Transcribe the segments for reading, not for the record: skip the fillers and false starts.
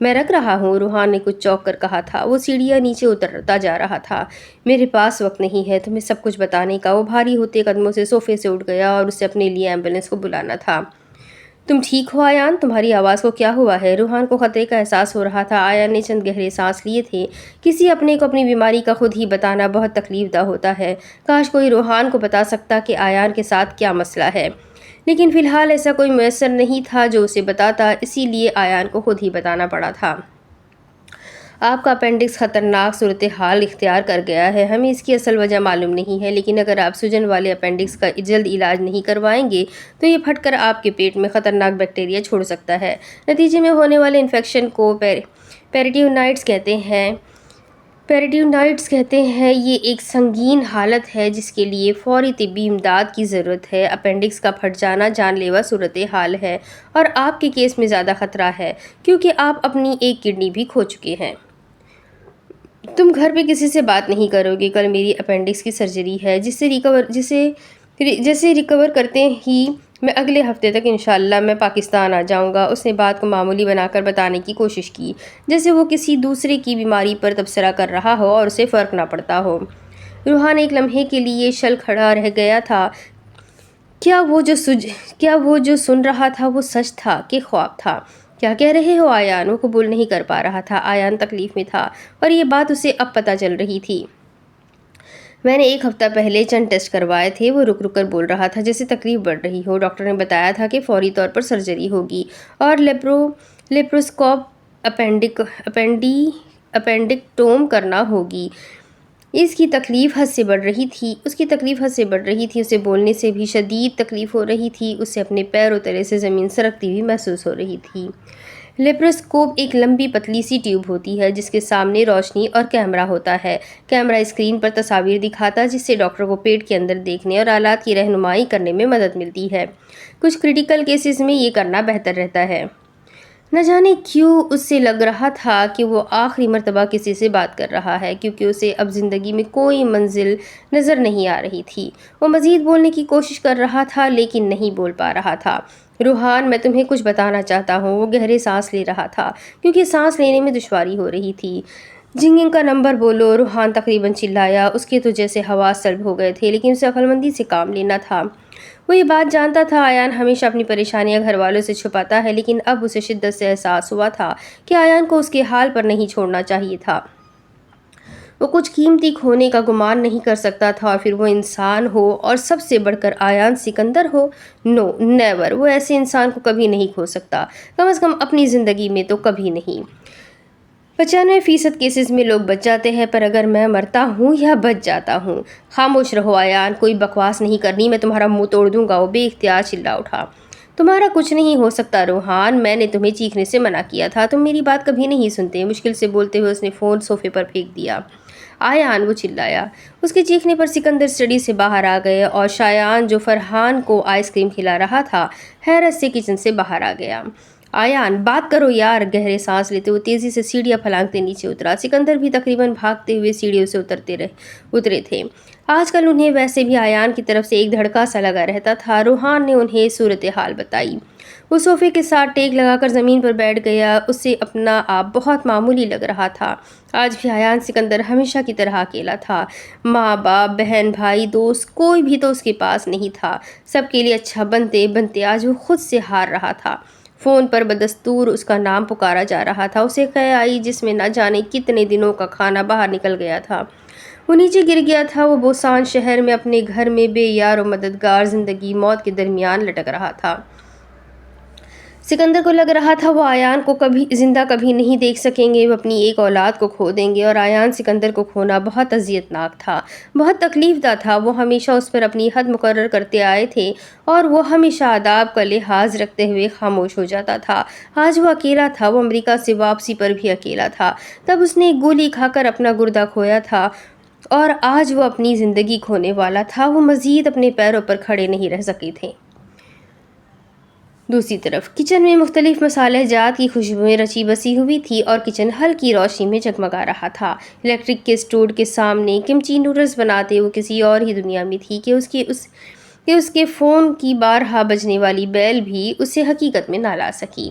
میں رکھ رہا ہوں، روحان نے کچھ چونک کر کہا تھا۔ وہ سیڑھیاں نیچے اترتا جا رہا تھا۔ میرے پاس وقت نہیں ہے تمہیں سب کچھ بتانے کا۔ وہ بھاری ہوتے قدموں سے صوفے سے اٹھ گیا اور اسے اپنے لیے ایمبولینس کو بلانا تھا۔ تم ٹھیک ہو آیان؟ تمہاری آواز کو کیا ہوا ہے؟ روحان کو خطرے کا احساس ہو رہا تھا۔ آیان نے چند گہرے سانس لیے تھے۔ کسی اپنے کو اپنی بیماری کا خود ہی بتانا بہت تکلیف دہ ہوتا ہے۔ کاش کوئی روحان کو بتا سکتا کہ آیان کے ساتھ کیا مسئلہ ہے، لیکن فی الحال ایسا کوئی میسر نہیں تھا جو اسے بتاتا، اسی لیے آیان کو خود ہی بتانا پڑا تھا۔ آپ کا اپینڈکس خطرناک صورتحال اختیار کر گیا ہے۔ ہمیں اس کی اصل وجہ معلوم نہیں ہے، لیکن اگر آپ سوجن والے اپینڈکس کا جلد علاج نہیں کروائیں گے تو یہ پھٹ کر آپ کے پیٹ میں خطرناک بیکٹیریا چھوڑ سکتا ہے۔ نتیجے میں ہونے والے انفیکشن کو پیریٹونائٹس کہتے ہیں۔ یہ ایک سنگین حالت ہے جس کے لیے فوری طبی امداد کی ضرورت ہے۔ اپینڈکس کا پھٹ جانا جان لیوا صورتحال ہے اور آپ کے کیس میں زیادہ خطرہ ہے کیونکہ آپ اپنی ایک کڈنی بھی کھو چکے ہیں۔ تم گھر پہ کسی سے بات نہیں کرو گے۔ کل میری اپینڈکس کی سرجری ہے جسے ریکور کرتے ہی میں اگلے ہفتے تک انشاءاللہ میں پاکستان آ جاؤں گا۔ اس نے بات کو معمولی بنا کر بتانے کی کوشش کی، جیسے وہ کسی دوسرے کی بیماری پر تبصرہ کر رہا ہو اور اسے فرق نہ پڑتا ہو۔ روحان ایک لمحے کے لیے شل کھڑا رہ گیا تھا۔ کیا وہ جو سن رہا تھا وہ سچ تھا کہ خواب تھا؟ کیا کہہ رہے ہو آیان؟ وہ قبول نہیں کر پا رہا تھا۔ آیان تکلیف میں تھا اور یہ بات اسے اب پتہ چل رہی تھی۔ میں نے ایک ہفتہ پہلے چند ٹیسٹ کروائے تھے۔ وہ رک رک کر بول رہا تھا جیسے تکلیف بڑھ رہی ہو۔ ڈاکٹر نے بتایا تھا کہ فوری طور پر سرجری ہوگی اور لیپروسکوپ اپینڈکٹوم کرنا ہوگی۔ اس کی تکلیف حد سے بڑھ رہی تھی۔ اسے بولنے سے بھی شدید تکلیف ہو رہی تھی۔ اسے اپنے پیروں تلے سے زمین سرکتی ہوئی محسوس ہو رہی تھی۔ لیپروسکوپ ایک لمبی پتلی سی ٹیوب ہوتی ہے جس کے سامنے روشنی اور کیمرہ ہوتا ہے۔ کیمرہ اسکرین پر تصاویر دکھاتا ہے جس سے ڈاکٹر کو پیٹ کے اندر دیکھنے اور آلات کی رہنمائی کرنے میں مدد ملتی ہے۔ کچھ کریٹیکل کیسز میں یہ کرنا بہتر رہتا ہے۔ نہ جانے کیوں اس سے لگ رہا تھا کہ وہ آخری مرتبہ کسی سے بات کر رہا ہے، کیونکہ اسے اب زندگی میں کوئی منزل نظر نہیں آ رہی تھی۔ وہ مزید بولنے کی کوشش کر رہا تھا لیکن نہیں بول پا رہا تھا۔ روحان، میں تمہیں کچھ بتانا چاہتا ہوں۔ وہ گہرے سانس لے رہا تھا کیونکہ سانس لینے میں دشواری ہو رہی تھی۔ جنگنگ کا نمبر بولو، روحان تقریباً چلایا۔ اس کے تو جیسے حواس سلب ہو گئے تھے، لیکن اسے عقل مندی سے کام لینا تھا۔ وہ یہ بات جانتا تھا آیان ہمیشہ اپنی پریشانیاں گھر والوں سے چھپاتا ہے، لیکن اب اسے شدت سے احساس ہوا تھا کہ آیان کو اس کے حال پر نہیں چھوڑنا چاہیے تھا۔ وہ کچھ قیمتی کھونے کا گمان نہیں کر سکتا تھا، اور پھر وہ انسان ہو اور سب سے بڑھ کر آیان سکندر ہو۔ نو نیور، وہ ایسے انسان کو کبھی نہیں کھو سکتا، کم از کم اپنی زندگی میں تو کبھی نہیں۔ 95% کیسز میں لوگ بچ جاتے ہیں، پر اگر میں مرتا ہوں یا بچ جاتا ہوں۔ خاموش رہو آیان، کوئی بکواس نہیں کرنی، میں تمہارا منہ توڑ دوں گا۔ وہ بے اختیار چلا اٹھا۔ تمہارا کچھ نہیں ہو سکتا روحان، میں نے تمہیں چیخنے سے منع کیا تھا، تم میری بات کبھی نہیں سنتے۔ مشکل سے بولتے ہوئے اس نے فون صوفے پر پھینک دیا۔ آیان، وہ چلایا۔ اس کے چیخنے پر سکندر اسٹڈی سے باہر آ گئے اور شایان جو فرحان کو آئس کریم کھلا رہا تھا حیرت سے کچن سے باہر آ گیا۔ آیان، بات کرو یار۔ گہرے سانس لیتے وہ تیزی سے سیڑھیاں پھلانگتے نیچے اترا۔ سکندر بھی تقریباً بھاگتے ہوئے سیڑھیوں سے اترے تھے۔ آج کل انہیں ویسے بھی آیان کی طرف سے ایک دھڑکا سا لگا رہتا تھا۔ روحان نے انہیں صورتحال بتائی۔ وہ صوفے کے ساتھ ٹیک لگا کر زمین پر بیٹھ گیا۔ اسے اپنا آپ بہت معمولی لگ رہا تھا۔ آج بھی آیان سکندر ہمیشہ کی طرح اکیلا تھا۔ ماں باپ، بہن، بھائی، دوست، کوئی بھی تو اس کے پاس نہیں تھا۔ سب کے لیے اچھا بنتے بنتے آج وہ خود سے ہار رہا تھا۔ فون پر بدستور اس کا نام پکارا جا رہا تھا۔ اسے قے آئی جس میں نہ جانے کتنے دنوں کا کھانا باہر نکل گیا تھا۔ وہ نیچے گر گیا تھا۔ وہ بوسان شہر میں اپنے گھر میں بے یار و مددگار زندگی موت کے درمیان لٹک رہا تھا۔ سکندر کو لگ رہا تھا وہ آیان کو زندہ کبھی نہیں دیکھ سکیں گے۔ وہ اپنی ایک اولاد کو کھو دیں گے، اور آیان سکندر کو کھونا بہت اذیت ناک تھا، بہت تکلیف دہ تھا۔ وہ ہمیشہ اس پر اپنی حد مقرر کرتے آئے تھے اور وہ ہمیشہ آداب کا لحاظ رکھتے ہوئے خاموش ہو جاتا تھا۔ آج وہ اکیلا تھا۔ وہ امریکہ سے واپسی پر بھی اکیلا تھا۔ تب اس نے ایک گولی کھا کر اپنا گردہ کھویا تھا اور آج وہ اپنی زندگی کھونے والا تھا۔ وہ مزید اپنے پیروں پر کھڑے نہیں رہ سکے تھے۔ دوسری طرف کچن میں مختلف مصالحہ جات کی خوشبوئیں رچی بسی ہوئی تھی اور کچن ہلکی روشنی میں جگمگا رہا تھا۔ الیکٹرک کے اسٹوو کے سامنے کمچی نوڈلز بناتے وہ کسی اور ہی دنیا میں تھی کہ اس کے فون کی بارہا بجنے والی بیل بھی اسے حقیقت میں نہ لا سکی۔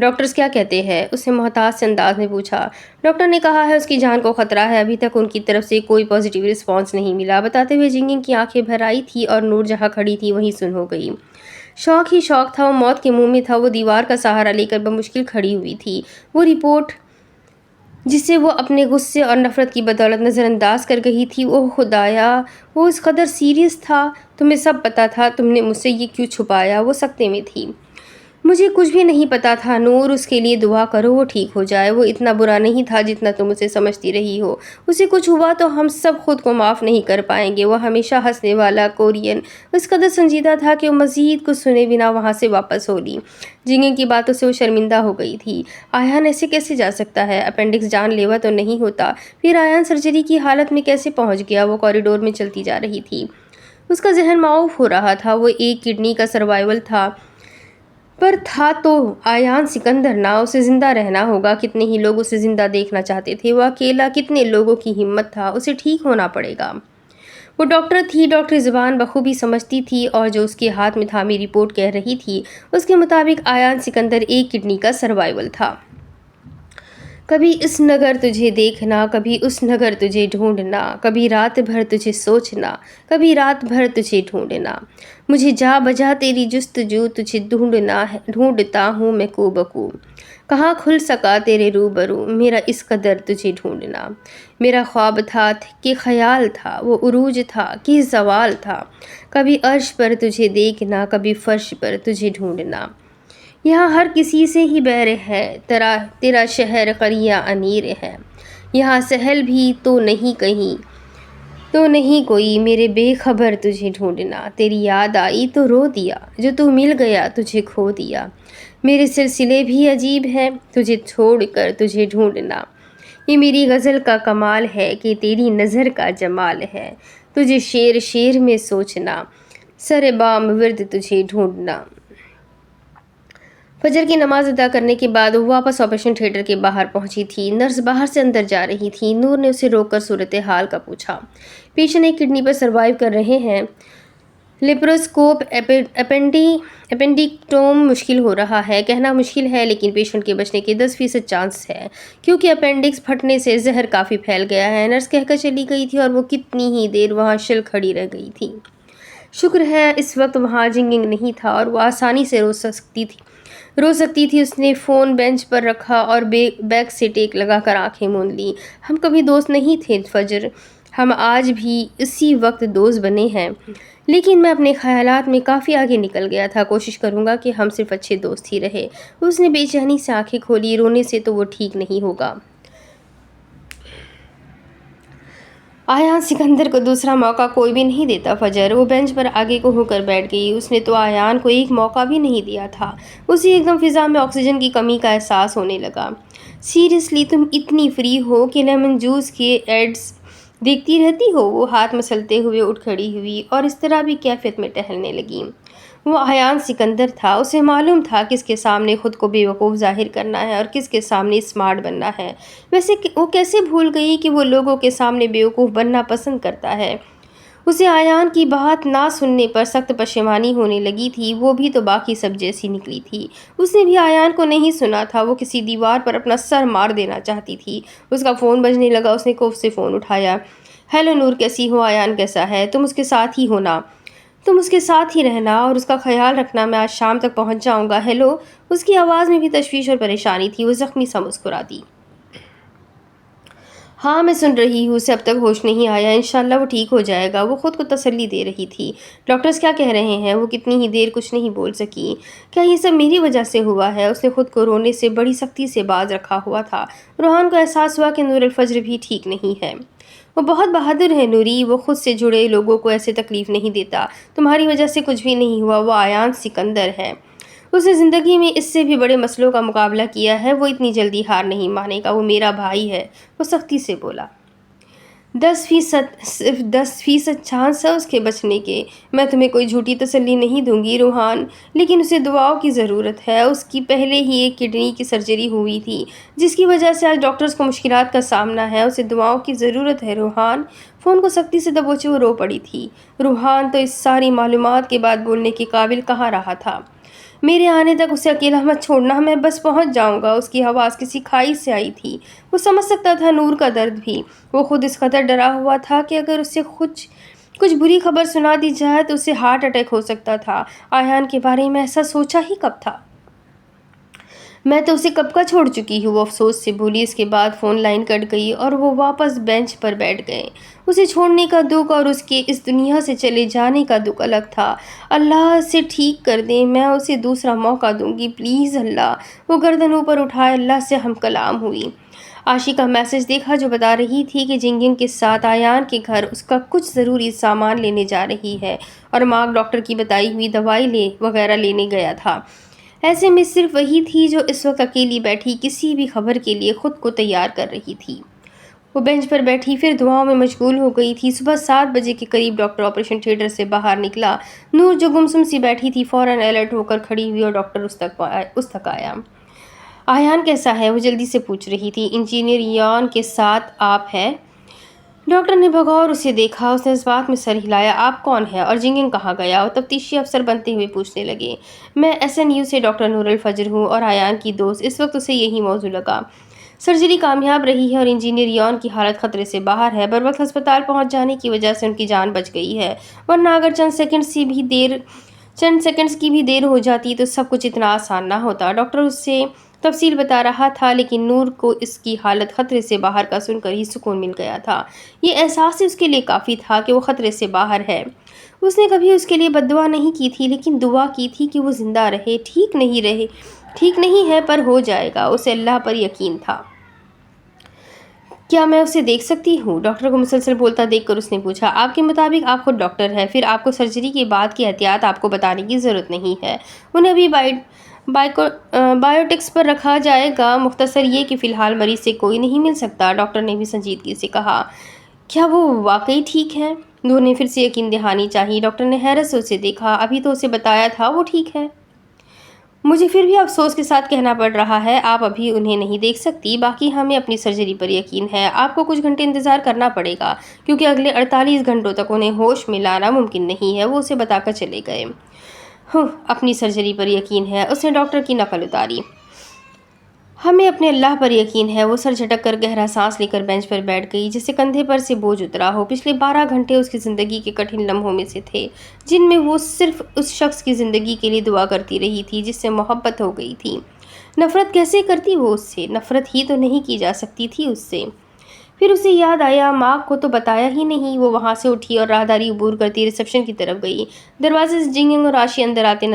ڈاکٹرز کیا کہتے ہیں؟ اس نے محتاط سے انداز میں پوچھا۔ ڈاکٹر نے کہا ہے اس کی جان کو خطرہ ہے، ابھی تک ان کی طرف سے کوئی پازیٹیو رسپانس نہیں ملا۔ بتاتے ہوئے جنگنگ کی آنکھیں بھر آئی تھی اور نور جہاں کھڑی تھی وہیں سن ہو گئی۔ شوق ہی شوق تھا، وہ موت کے منہ میں تھا۔ وہ دیوار کا سہارا لے کر بمشکل کھڑی ہوئی تھی۔ وہ رپورٹ جسے وہ اپنے غصے اور نفرت کی بدولت نظر انداز کر گئی تھی، اوہ خدایا وہ اس قدر سیریس تھا۔ تمہیں سب پتا تھا، تم نے مجھ سے یہ کیوں چھپایا؟ وہ سکتے میں تھی۔ مجھے کچھ بھی نہیں پتا تھا نور، اس کے لیے دعا کرو وہ ٹھیک ہو جائے۔ وہ اتنا برا نہیں تھا جتنا تم اسے سمجھتی رہی ہو۔ اسے کچھ ہوا تو ہم سب خود کو معاف نہیں کر پائیں گے۔ وہ ہمیشہ ہنسنے والا کورین اس قدر سنجیدہ تھا کہ وہ مزید کچھ سنے بنا وہاں سے واپس ہو لی۔ جنگنگ کی باتوں سے وہ شرمندہ ہو گئی تھی۔ آیان ایسے کیسے جا سکتا ہے؟ اپینڈکس جان لیوا تو نہیں ہوتا؟ پھر آیان سرجری کی حالت میں کیسے پہنچ گیا؟ وہ کوریڈور میں چلتی جا رہی تھی۔ اس کا ذہن معاف ہو رہا تھا۔ وہ ایک کڈنی کا سروائیول تھا، پر تھا تو آیان سکندر نہ، اسے زندہ رہنا ہوگا۔ کتنے ہی لوگ اسے زندہ دیکھنا چاہتے تھے، وہ اکیلا کتنے لوگوں کی ہمت تھا؟ اسے ٹھیک ہونا پڑے گا۔ وہ ڈاکٹر تھی، ڈاکٹری زبان بخوبی سمجھتی تھی، اور جو اس کے ہاتھ میں تھامی رپورٹ کہہ رہی تھی اس کے مطابق آیان سکندر ایک کڈنی کا سروائیول تھا۔ کبھی اس نگر تجھے دیکھنا، کبھی اس نگر تجھے ڈھونڈنا، کبھی رات بھر تجھے سوچنا، کبھی رات بھر تجھے ڈھونڈنا۔ مجھے جا بجا تیری جستجو، تجھے ڈھونڈتا ہوں میں کو بکو۔ کہاں کھل سکا تیرے روبرو، میرا اس قدر تجھے ڈھونڈنا۔ میرا خواب تھا کہ خیال تھا، وہ عروج تھا کہ زوال تھا۔ کبھی عرش پر تجھے دیکھنا، کبھی فرش پر تجھے ڈھونڈنا۔ یہاں ہر کسی سے ہی بیر ہے، تیرا شہر قریہ انیر ہے۔ یہاں سہل بھی تو نہیں کہیں تو نہیں کوئی، میرے بے خبر تجھے ڈھونڈنا۔ تیری یاد آئی تو رو دیا، جو تو مل گیا تجھے کھو دیا۔ میرے سلسلے بھی عجیب ہیں، تجھے چھوڑ کر تجھے ڈھونڈنا۔ یہ میری غزل کا کمال ہے کہ تیری نظر کا جمال ہے، تجھے شیر شیر میں سوچنا، سر بام ورد تجھے ڈھونڈنا۔ فجر کی نماز ادا کرنے کے بعد وہ واپس آپریشن تھیٹر کے باہر پہنچی تھی۔ نرس باہر سے اندر جا رہی تھی۔ نور نے اسے روک کر صورتحال کا پوچھا۔ پیشنٹ ایک کڈنی پر سروائیو کر رہے ہیں، لیپروسکوپ اپینڈیکٹوم مشکل ہو رہا ہے۔ کہنا مشکل ہے لیکن پیشنٹ کے بچنے کے 10% چانس ہے، کیونکہ اپینڈکس پھٹنے سے زہر کافی پھیل گیا ہے۔ نرس کہہ کر چلی گئی تھی اور وہ کتنی ہی دیر وہاں شل کھڑی رہ گئی تھی۔ شکر ہے اس وقت وہاں جنگنگ نہیں تھا اور وہ آسانی سے رو سکتی تھی۔ اس نے فون بینچ پر رکھا اور بیک سے ٹیک لگا کر آنکھیں موند لیں۔ ہم کبھی دوست نہیں تھے فجر، ہم آج بھی اسی وقت دوست بنے ہیں، لیکن میں اپنے خیالات میں کافی آگے نکل گیا تھا۔ کوشش کروں گا کہ ہم صرف اچھے دوست ہی رہے۔ اس نے بے چینی سے آنکھیں کھولی۔ رونے سے تو وہ ٹھیک نہیں ہوگا۔ آیان سکندر کو دوسرا موقع کوئی بھی نہیں دیتا فجر۔ وہ بینچ پر آگے کو ہو کر بیٹھ گئی۔ اس نے تو آیان کو ایک موقع بھی نہیں دیا تھا۔ اسے ایک دم فضا میں آکسیجن کی کمی کا احساس ہونے لگا۔ سیریسلی تم اتنی فری ہو کہ لیمن جوس کے ایڈز دیکھتی رہتی ہو؟ وہ ہاتھ مسلتے ہوئے اٹھ کھڑی ہوئی اور اس طرح بھی کیفیت میں ٹہلنے لگی۔ وہ آیان سکندر تھا، اسے معلوم تھا کس کے سامنے خود کو بے وقوف ظاہر کرنا ہے اور کس کے سامنے اسمارٹ بننا ہے۔ ویسے وہ کیسے بھول گئی کہ وہ لوگوں کے سامنے بے وقوف بننا پسند کرتا ہے؟ اسے آیان کی بات نہ سننے پر سخت پشیمانی ہونے لگی تھی۔ وہ بھی تو باقی سب جیسی نکلی تھی۔ اس نے بھی آیان کو نہیں سنا تھا۔ وہ کسی دیوار پر اپنا سر مار دینا چاہتی تھی۔ اس کا فون بجنے لگا۔ اس نے خوف سے فون اٹھایا۔ ہیلو نور، کیسی ہو؟ آیان کیسا ہے؟ تم اس کے ساتھ ہی ہونا، تم اس کے ساتھ ہی رہنا اور اس کا خیال رکھنا، میں آج شام تک پہنچ جاؤں گا۔ ہیلو۔ اس کی آواز میں بھی تشویش اور پریشانی تھی۔ وہ زخمی سا مسکرا دی۔ ہاں میں سن رہی ہوں، اسے اب تک ہوش نہیں آیا، انشاءاللہ وہ ٹھیک ہو جائے گا۔ وہ خود کو تسلی دے رہی تھی۔ ڈاکٹرز کیا کہہ رہے ہیں؟ وہ کتنی ہی دیر کچھ نہیں بول سکی۔ کیا یہ سب میری وجہ سے ہوا ہے؟ اس نے خود کو رونے سے بڑی سختی سے باز رکھا ہوا تھا۔ روحان کو احساس ہوا کہ نور الفجر بھی ٹھیک نہیں ہے۔ وہ بہت بہادر ہے نوری، وہ خود سے جڑے لوگوں کو ایسے تکلیف نہیں دیتا۔ تمہاری وجہ سے کچھ بھی نہیں ہوا۔ وہ آیان سکندر ہے، اس نے زندگی میں اس سے بھی بڑے مسئلوں کا مقابلہ کیا ہے۔ وہ اتنی جلدی ہار نہیں مانے گا۔ وہ میرا بھائی ہے، وہ سختی سے بولا۔ 10% چانس ہے اس کے بچنے کے۔ میں تمہیں کوئی جھوٹی تسلی نہیں دوں گی روحان، لیکن اسے دعاؤں کی ضرورت ہے۔ اس کی پہلے ہی ایک کڈنی کی سرجری ہوئی تھی جس کی وجہ سے آج ڈاکٹرز کو مشکلات کا سامنا ہے۔ اسے دعاؤں کی ضرورت ہے روحان۔ فون کو سختی سے دبوچے وہ رو پڑی تھی۔ روحان تو اس ساری معلومات کے بعد بولنے کے قابل کہاں رہا تھا۔ میرے آنے تک اسے اکیلا مت چھوڑنا، میں بس پہنچ جاؤں گا۔ اس کی آواز کسی کھائی سے آئی تھی۔ وہ سمجھ سکتا تھا نور کا درد بھی۔ وہ خود اس قدر ڈرا ہوا تھا کہ اگر اسے کچھ بری خبر سنا دی جائے تو اسے ہارٹ اٹیک ہو سکتا تھا۔ آیان کے بارے میں ایسا سوچا ہی کب تھا؟ میں تو اسے کب کا چھوڑ چکی ہوں، وہ افسوس سے بولی۔ اس کے بعد فون لائن کٹ گئی اور وہ واپس بینچ پر بیٹھ گئے۔ اسے چھوڑنے کا دکھ اور اس کے اس دنیا سے چلے جانے کا دکھ الگ تھا۔ اللہ اسے ٹھیک کر دے، میں اسے دوسرا موقع دوں گی، پلیز اللہ۔ وہ گردن اوپر اٹھائے اللہ سے ہم کلام ہوئی۔ عاشی کا میسج دیکھا جو بتا رہی تھی کہ جنگن کے ساتھ آیان کے گھر اس کا کچھ ضروری سامان لینے جا رہی ہے اور مارک ڈاکٹر کی بتائی ہوئی دوائی وغیرہ لینے گیا تھا۔ ایسے میں صرف وہی تھی جو اس وقت اکیلی بیٹھی کسی بھی خبر کے لیے خود کو تیار کر رہی تھی۔ وہ بینچ پر بیٹھی پھر دعاؤں میں مشغول ہو گئی تھی۔ صبح 7 بجے کے قریب ڈاکٹر آپریشن تھیٹر سے باہر نکلا۔ نور جو گمسم سی بیٹھی تھی فوراً الرٹ ہو کر کھڑی ہوئی اور ڈاکٹر اس تک آیا۔ آیان کیسا ہے؟ وہ جلدی سے پوچھ رہی تھی۔ انجینئر یان کے ساتھ آپ ہے؟ ڈاکٹر نے بغور اسے دیکھا۔ اس نے اس بات میں سر ہلایا۔ آپ کون ہیں اور جنگن کہاں گیا؟ وہ تفتیشی افسر بنتے ہوئے پوچھنے لگے۔ میں SNU سے ڈاکٹر نور الفجر ہوں اور آیان کی دوست۔ اس وقت اسے یہی موضوع لگا۔ سرجری کامیاب رہی ہے اور انجینئر یان کی حالت خطرے سے باہر ہے۔ بروقت ہسپتال پہنچ جانے کی وجہ سے ان کی جان بچ گئی ہے، ورنہ اگر چند سیکنڈز کی بھی دیر ہو جاتی تو سب کچھ اتنا آسان نہ ہوتا۔ ڈاکٹر اسے تفصیل بتا رہا تھا لیکن نور کو اس کی حالت خطرے سے باہر کا سن کر ہی سکون مل گیا تھا۔ یہ احساس ہی اس کے لیے کافی تھا کہ وہ خطرے سے باہر ہے۔ اس نے کبھی اس کے لیے بد دعا نہیں کی تھی لیکن دعا کی تھی کہ وہ زندہ رہے۔ ٹھیک نہیں ہے پر ہو جائے گا۔ اسے اللہ پر یقین تھا۔ کیا میں اسے دیکھ سکتی ہوں؟ ڈاکٹر کو مسلسل بولتا دیکھ کر اس نے پوچھا۔ آپ کے مطابق آپ خود ڈاکٹر ہیں، پھر آپ کو سرجری کے بعد کی احتیاط آپ کو بتانے کی ضرورت نہیں ہے۔ انہیں ابھی بائیوٹکس پر رکھا جائے گا۔ مختصر یہ کہ فی الحال مریض سے کوئی نہیں مل سکتا۔ ڈاکٹر نے بھی سنجیدگی سے کہا۔ کیا وہ واقعی ٹھیک ہے؟ نور نے پھر سے یقین دہانی چاہی۔ ڈاکٹر نے حیرت سے اسے دیکھا۔ ابھی تو اسے بتایا تھا وہ ٹھیک ہے۔ مجھے پھر بھی افسوس کے ساتھ کہنا پڑ رہا ہے آپ ابھی انہیں نہیں دیکھ سکتی، باقی ہمیں اپنی سرجری پر یقین ہے۔ آپ کو کچھ گھنٹے انتظار کرنا پڑے گا کیونکہ اگلے 48 گھنٹوں تک انہیں ہوش میں لانا ممکن نہیں ہے، وہ اسے بتا کر چلے گئے۔ اپنی سرجری پر یقین ہے؟ اس نے ڈاکٹر کی نقل اتاری۔ ہمیں اپنے اللہ پر یقین ہے۔ وہ سر جھٹک کر گہرا سانس لے کر بینچ پر بیٹھ گئی جیسے کندھے پر سے بوجھ اترا ہو۔ پچھلے 12 گھنٹے اس کی زندگی کے کٹھن لمحوں میں سے تھے جن میں وہ صرف اس شخص کی زندگی کے لیے دعا کرتی رہی تھی جس سے محبت ہو گئی تھی۔ نفرت کیسے کرتی وہ اس سے؟ نفرت ہی تو نہیں کی جا سکتی تھی اس سے۔ پھر اسے یاد آیا ماں کو تو بتایا ہی نہیں۔ وہ وہاں سے اٹھی اور راہداری عبور کرتی ریسیپشن کی طرف گئی۔ دروازے سے جنگن اور عاشی اندر آتے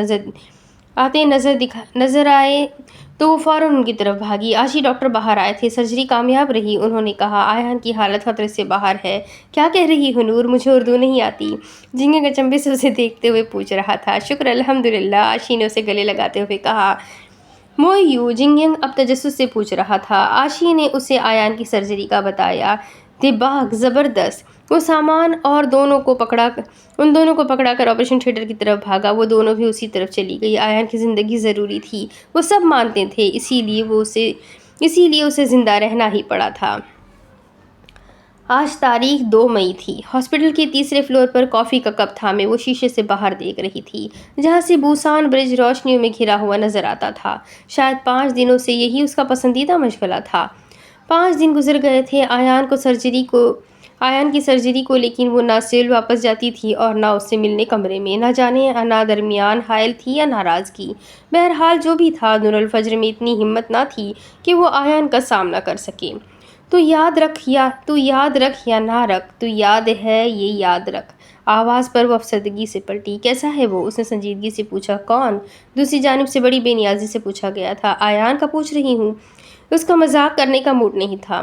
نظر آئے تو وہ فوراً ان کی طرف بھاگی۔ عاشی ڈاکٹر باہر آئے تھے۔ سرجری کامیاب رہی، انہوں نے کہا۔ آیان کی حالت خطرے سے باہر ہے۔ کیا کہہ رہی ہو نور؟ مجھے اردو نہیں آتی، جنگن اچنبے سے اسے دیکھتے ہوئے پوچھ رہا تھا۔ شکر الحمدللہ، عاشی نے اسے گلے لگاتے ہوئے کہا۔ موئیو، جنگن اب تجسس سے پوچھ رہا تھا۔ عاشی نے اسے آیان کی سرجری کا بتایا۔ دباغ زبردست۔ وہ سامان اور ان دونوں کو پکڑا کر آپریشن تھیٹر کی طرف بھاگا۔ وہ دونوں بھی اسی طرف چلی گئی۔ آیان کی زندگی ضروری تھی، وہ سب مانتے تھے، اسی لیے اسے زندہ رہنا ہی پڑا تھا۔ آج تاریخ 2 مئی تھی۔ ہاسپٹل کے تیسرے فلور پر کافی کا کپ تھامے وہ شیشے سے باہر دیکھ رہی تھی جہاں سے بوسان برج روشنیوں میں گھرا ہوا نظر آتا تھا۔ شاید 5 دنوں سے یہی اس کا پسندیدہ مشغلہ تھا۔ 5 دن گزر گئے تھے آیان کی سرجری کو لیکن وہ نہ سیول واپس جاتی تھی اور نہ اس سے ملنے کمرے میں، نہ جانے نہ درمیان حائل تھی یا ناراضگی۔ بہرحال جو بھی تھا، نور الفجر میں اتنی ہمت نہ تھی کہ وہ آیان کا سامنا کر سکے۔ تو یاد رکھ یا نہ رکھ، تو یاد ہے یہ یاد رکھ۔ آواز پر وہ افسردگی سے پلٹی۔ کیسا ہے وہ؟ اس نے سنجیدگی سے پوچھا۔ کون؟ دوسری جانب سے بڑی بے نیازی سے پوچھا گیا تھا۔ آیان کا پوچھ رہی ہوں؟ اس کا مذاق کرنے کا موڈ نہیں تھا۔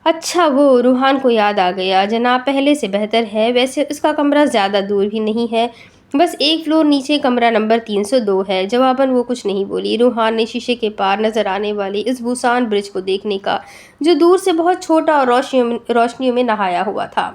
اچھا، وہ روحان کو یاد آ گیا جناب، پہلے سے بہتر ہے۔ ویسے اس کا کمرہ زیادہ دور بھی نہیں ہے، بس 1 فلور نیچے کمرہ نمبر 302 ہے۔ جواباً وہ کچھ نہیں بولی۔ روحان نے شیشے کے پار نظر آنے والے اس بوسان برج کو دیکھنے کا جو دور سے بہت چھوٹا اور روشنیوں میں نہایا ہوا تھا۔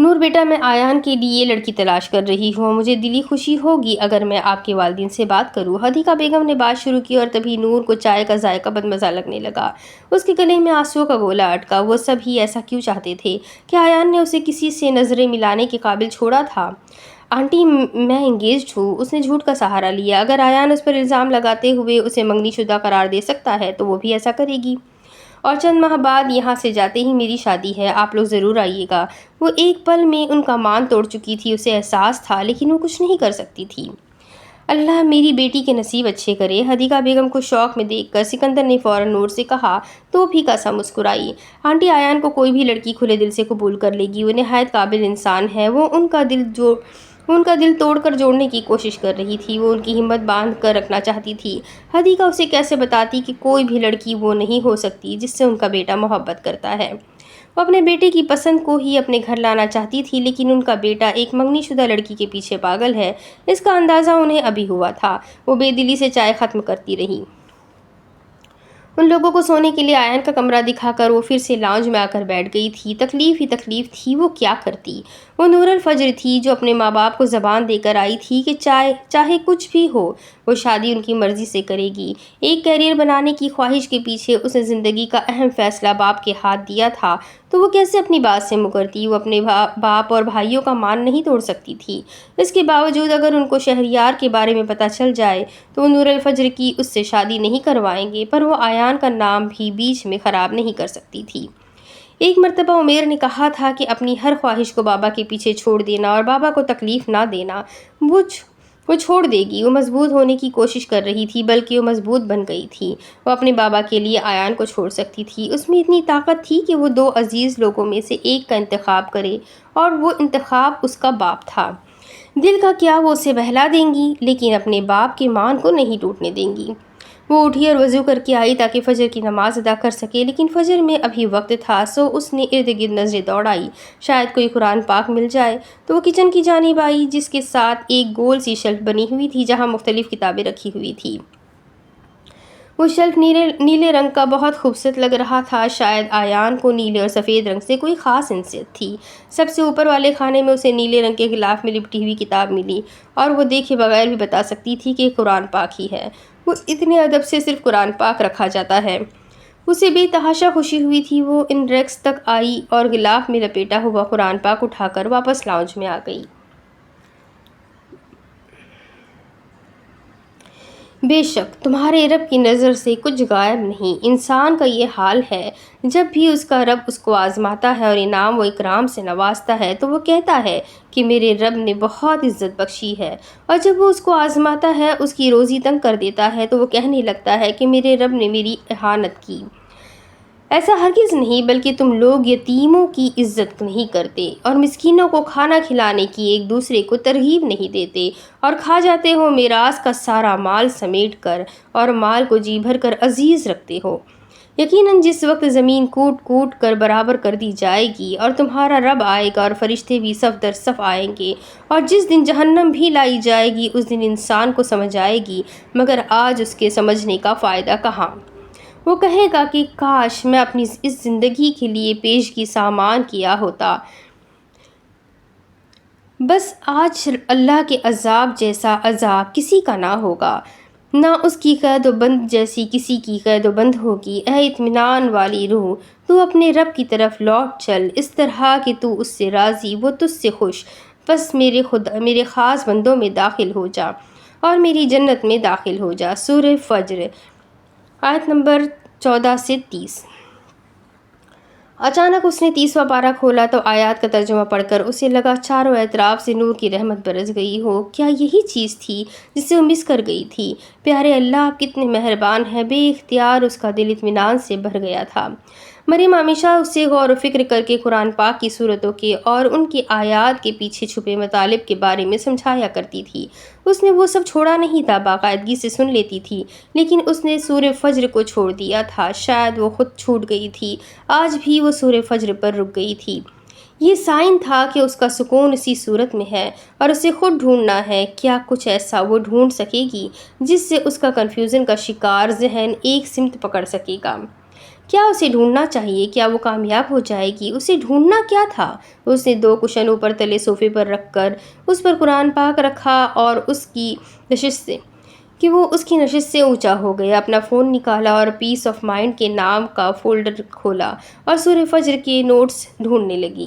نور بیٹا، میں آیان کے لیے لڑکی تلاش کر رہی ہوں، مجھے دلی خوشی ہوگی اگر میں آپ کے والدین سے بات کروں۔ حدیقہ بیگم نے بات شروع کی اور تبھی نور کو چائے کا ذائقہ بدمزہ لگنے لگا۔ اس کے گلے میں آنسوؤں کا گولا اٹکا۔ وہ سب ہی ایسا کیوں چاہتے تھے کہ آیان نے اسے کسی سے نظریں ملانے کے قابل چھوڑا تھا؟ آنٹی، میں انگیجڈ ہوں۔ اس نے جھوٹ کا سہارا لیا۔ اگر آیان اس پر الزام لگاتے ہوئے اسے منگنی شدہ قرار دے سکتا ہے تو وہ بھی ایسا کرے گی۔ اور چند ماہ بعد یہاں سے جاتے ہی میری شادی ہے، آپ لوگ ضرور آئیے گا۔ وہ ایک پل میں ان کا مان توڑ چکی تھی، اسے احساس تھا، لیکن وہ کچھ نہیں کر سکتی تھی۔ اللہ میری بیٹی کے نصیب اچھے کرے۔ حدیقہ بیگم کو شوق میں دیکھ کر سکندر نے فوراً نور سے کہا تو وہ پھیکا سا مسکرائی۔ آنٹی، آیان کو کوئی بھی لڑکی کھلے دل سے قبول کر لے گی، وہ نہایت قابل انسان ہے۔ وہ ان کا دل توڑ کر جوڑنے کی کوشش کر رہی تھی، وہ ان کی ہمت باندھ کر رکھنا چاہتی تھی۔ حدیقہ اسے کیسے بتاتی کہ کوئی بھی لڑکی وہ نہیں ہو سکتی جس سے ان کا بیٹا محبت کرتا ہے۔ وہ اپنے بیٹے کی پسند کو ہی اپنے گھر لانا چاہتی تھی، لیکن ان کا بیٹا ایک منگنی شدہ لڑکی کے پیچھے پاگل ہے، اس کا اندازہ انہیں ابھی ہوا تھا۔ وہ بے دلی سے چائے ختم کرتی رہی۔ ان لوگوں کو سونے کے لیے آیان کا کمرہ دکھا کر وہ پھر سے لاؤنج میں آ کر بیٹھ گئی تھی۔ تکلیف ہی تکلیف تھی، وہ کیا کرتی؟ وہ نور الفجر تھی جو اپنے ماں باپ کو زبان دے کر آئی تھی کہ چاہے کچھ بھی ہو وہ شادی ان کی مرضی سے کرے گی۔ ایک کیریئر بنانے کی خواہش کے پیچھے اس نے زندگی کا اہم فیصلہ باپ کے ہاتھ دیا تھا، تو وہ کیسے اپنی بات سے مکرتی؟ وہ اپنے باپ اور بھائیوں کا مان نہیں توڑ سکتی تھی۔ اس کے باوجود اگر ان کو شہریار کے بارے میں پتہ چل جائے تو وہ نور الفجر کی اس سے شادی نہیں کروائیں گے، پر وہ آیان کا نام بھی بیچ میں خراب نہیں کر سکتی تھی۔ ایک مرتبہ عمیر نے کہا تھا کہ اپنی ہر خواہش کو بابا کے پیچھے چھوڑ دینا اور بابا کو تکلیف نہ دینا۔ وہ چھوڑ دے گی۔ وہ مضبوط ہونے کی کوشش کر رہی تھی، بلکہ وہ مضبوط بن گئی تھی۔ وہ اپنے بابا کے لیے آیان کو چھوڑ سکتی تھی۔ اس میں اتنی طاقت تھی کہ وہ دو عزیز لوگوں میں سے ایک کا انتخاب کرے، اور وہ انتخاب اس کا باپ تھا۔ دل کا کیا وہ اسے بہلا دیں گی، لیکن اپنے باپ کے مان کو نہیں ٹوٹنے دیں گی۔ وہ اٹھی اور وضو کر کے آئی تاکہ فجر کی نماز ادا کر سکے، لیکن فجر میں ابھی وقت تھا، سو اس نے ارد گرد نظریں دوڑائی، شاید کوئی قرآن پاک مل جائے۔ تو وہ کچن کی جانب آئی، جس کے ساتھ ایک گول سی شیلف بنی ہوئی تھی جہاں مختلف کتابیں رکھی ہوئی تھی۔ وہ شیلف نیلے رنگ کا بہت خوبصورت لگ رہا تھا۔ شاید آیان کو نیلے اور سفید رنگ سے کوئی خاص انسیت تھی۔ سب سے اوپر والے خانے میں اسے نیلے رنگ کے غلاف میں لپٹی ہوئی کتاب ملی، اور وہ دیکھے بغیر بھی بتا سکتی تھی کہ قرآن پاک ہی ہے۔ وہ اتنے ادب سے صرف قرآن پاک رکھا جاتا ہے۔ اسے بے تحاشا خوشی ہوئی تھی۔ وہ ان ریکس تک آئی اور غلاف میں لپیٹا ہوا قرآن پاک اٹھا کر واپس لاؤنج میں آ گئی۔ بے شک تمہارے رب کی نظر سے کچھ غائب نہیں۔ انسان کا یہ حال ہے، جب بھی اس کا رب اس کو آزماتا ہے اور انعام و اکرام سے نوازتا ہے تو وہ کہتا ہے کہ میرے رب نے بہت عزت بخشی ہے، اور جب وہ اس کو آزماتا ہے، اس کی روزی تنگ کر دیتا ہے تو وہ کہنے لگتا ہے کہ میرے رب نے میری اہانت کی۔ ایسا ہرگز نہیں، بلکہ تم لوگ یتیموں کی عزت نہیں کرتے اور مسکینوں کو کھانا کھلانے کی ایک دوسرے کو ترغیب نہیں دیتے، اور کھا جاتے ہو میراث کا سارا مال سمیٹ کر، اور مال کو جی بھر کر عزیز رکھتے ہو۔ یقیناً جس وقت زمین کوٹ کوٹ کر برابر کر دی جائے گی اور تمہارا رب آئے گا اور فرشتے بھی صف در صف آئیں گے، اور جس دن جہنم بھی لائی جائے گی، اس دن انسان کو سمجھ آئے گی، مگر آج اس کے سمجھنے کا فائدہ کہاں؟ وہ کہے گا کہ کاش میں اپنی اس زندگی کے لیے پیشگی سامان کیا ہوتا۔ بس آج اللہ کے عذاب جیسا عذاب کسی کا نہ ہوگا، نہ اس کی قید و بند جیسی کسی کی قید و بند ہوگی۔ اے اطمینان والی روح، تو اپنے رب کی طرف لوٹ چل، اس طرح کہ تو اس سے راضی، وہ تجھ سے خوش۔ بس میرے خاص بندوں میں داخل ہو جا اور میری جنت میں داخل ہو جا۔ سورہ فجر، آیت نمبر 14 سے 30۔ اچانک اس نے 30واں پارہ کھولا تو آیات کا ترجمہ پڑھ کر اسے لگا چاروں اطراف سے نور کی رحمت برس گئی ہو۔ کیا یہی چیز تھی جسے وہ مس کر گئی تھی؟ پیارے اللہ، آپ کتنے مہربان ہیں۔ بے اختیار اس کا دل اطمینان سے بھر گیا تھا۔ مریم ہمیشہ اس سے غور و فکر کر کے قرآن پاک کی صورتوں کے اور ان کی آیات کے پیچھے چھپے مطالب کے بارے میں سمجھایا کرتی تھی۔ اس نے وہ سب چھوڑا نہیں تھا، باقاعدگی سے سن لیتی تھی، لیکن اس نے سورہ فجر کو چھوڑ دیا تھا۔ شاید وہ خود چھوٹ گئی تھی، آج بھی وہ سورہ فجر پر رک گئی تھی۔ یہ سائن تھا کہ اس کا سکون اسی صورت میں ہے اور اسے خود ڈھونڈنا ہے۔ کیا کچھ ایسا وہ ڈھونڈ سکے گی جس سے اس کا کنفیوژن کا شکار ذہن ایک سمت پکڑ سکے گا؟ کیا اسے ڈھونڈنا چاہیے؟ کیا وہ کامیاب ہو جائے گی؟ اسے ڈھونڈنا کیا تھا؟ اس نے 2 کشن اوپر تلے صوفے پر رکھ کر اس پر قرآن پاک رکھا اور اس کی نشست سے اونچا ہو گیا۔ اپنا فون نکالا اور پیس آف مائنڈ کے نام کا فولڈر کھولا اور سورہ فجر کے نوٹس ڈھونڈنے لگی۔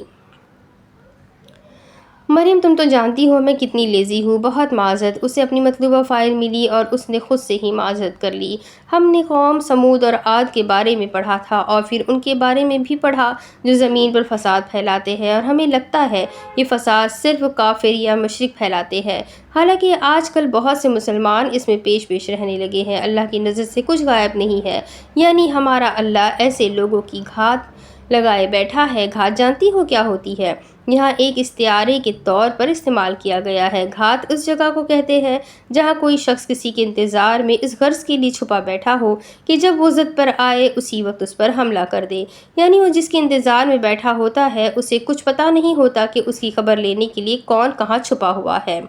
مریم، تم تو جانتی ہو میں کتنی لیزی ہوں، بہت معذرت۔ اسے اپنی مطلوبہ فائل ملی اور اس نے خود سے ہی معذرت کر لی۔ ہم نے قوم سمود اور عاد کے بارے میں پڑھا تھا اور پھر ان کے بارے میں بھی پڑھا جو زمین پر فساد پھیلاتے ہیں، اور ہمیں لگتا ہے یہ فساد صرف کافر یا مشرک پھیلاتے ہیں، حالانکہ آج کل بہت سے مسلمان اس میں پیش رہنے لگے ہیں۔ اللہ کی نظر سے کچھ غائب نہیں ہے، یعنی ہمارا اللہ ایسے لوگوں کی گھات لگائے بیٹھا ہے۔ گھات جانتی ہو کیا ہوتی ہے؟ یہاں ایک استعارے کے طور پر استعمال کیا گیا ہے۔ گھات اس جگہ کو کہتے ہیں جہاں کوئی شخص کسی کے انتظار میں اس غرض کے لیے چھپا بیٹھا ہو کہ جب وہ ضد پر آئے اسی وقت اس پر حملہ کر دے، یعنی وہ جس کے انتظار میں بیٹھا ہوتا ہے اسے کچھ پتہ نہیں ہوتا کہ اس کی خبر لینے کے لیے کون کہاں چھپا ہوا ہے۔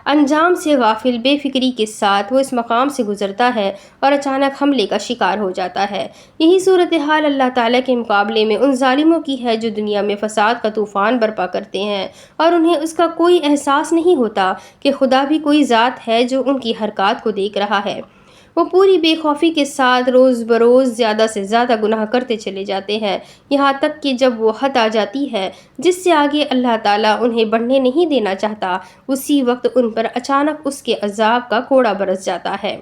انجام سے غافل، بے فکری کے ساتھ وہ اس مقام سے گزرتا ہے اور اچانک حملے کا شکار ہو جاتا ہے۔ یہی صورتحال اللہ تعالیٰ کے مقابلے میں ان ظالموں کی ہے جو دنیا میں فساد کا طوفان برپا کرتے ہیں اور انہیں اس کا کوئی احساس نہیں ہوتا کہ خدا بھی کوئی ذات ہے جو ان کی حرکات کو دیکھ رہا ہے۔ وہ پوری بے خوفی کے ساتھ روز بروز زیادہ سے زیادہ گناہ کرتے چلے جاتے ہیں، یہاں تک کہ جب وہ حد آ جاتی ہے جس سے آگے اللہ تعالیٰ انہیں بڑھنے نہیں دینا چاہتا، اسی وقت ان پر اچانک اس کے عذاب کا کوڑا برس جاتا ہے۔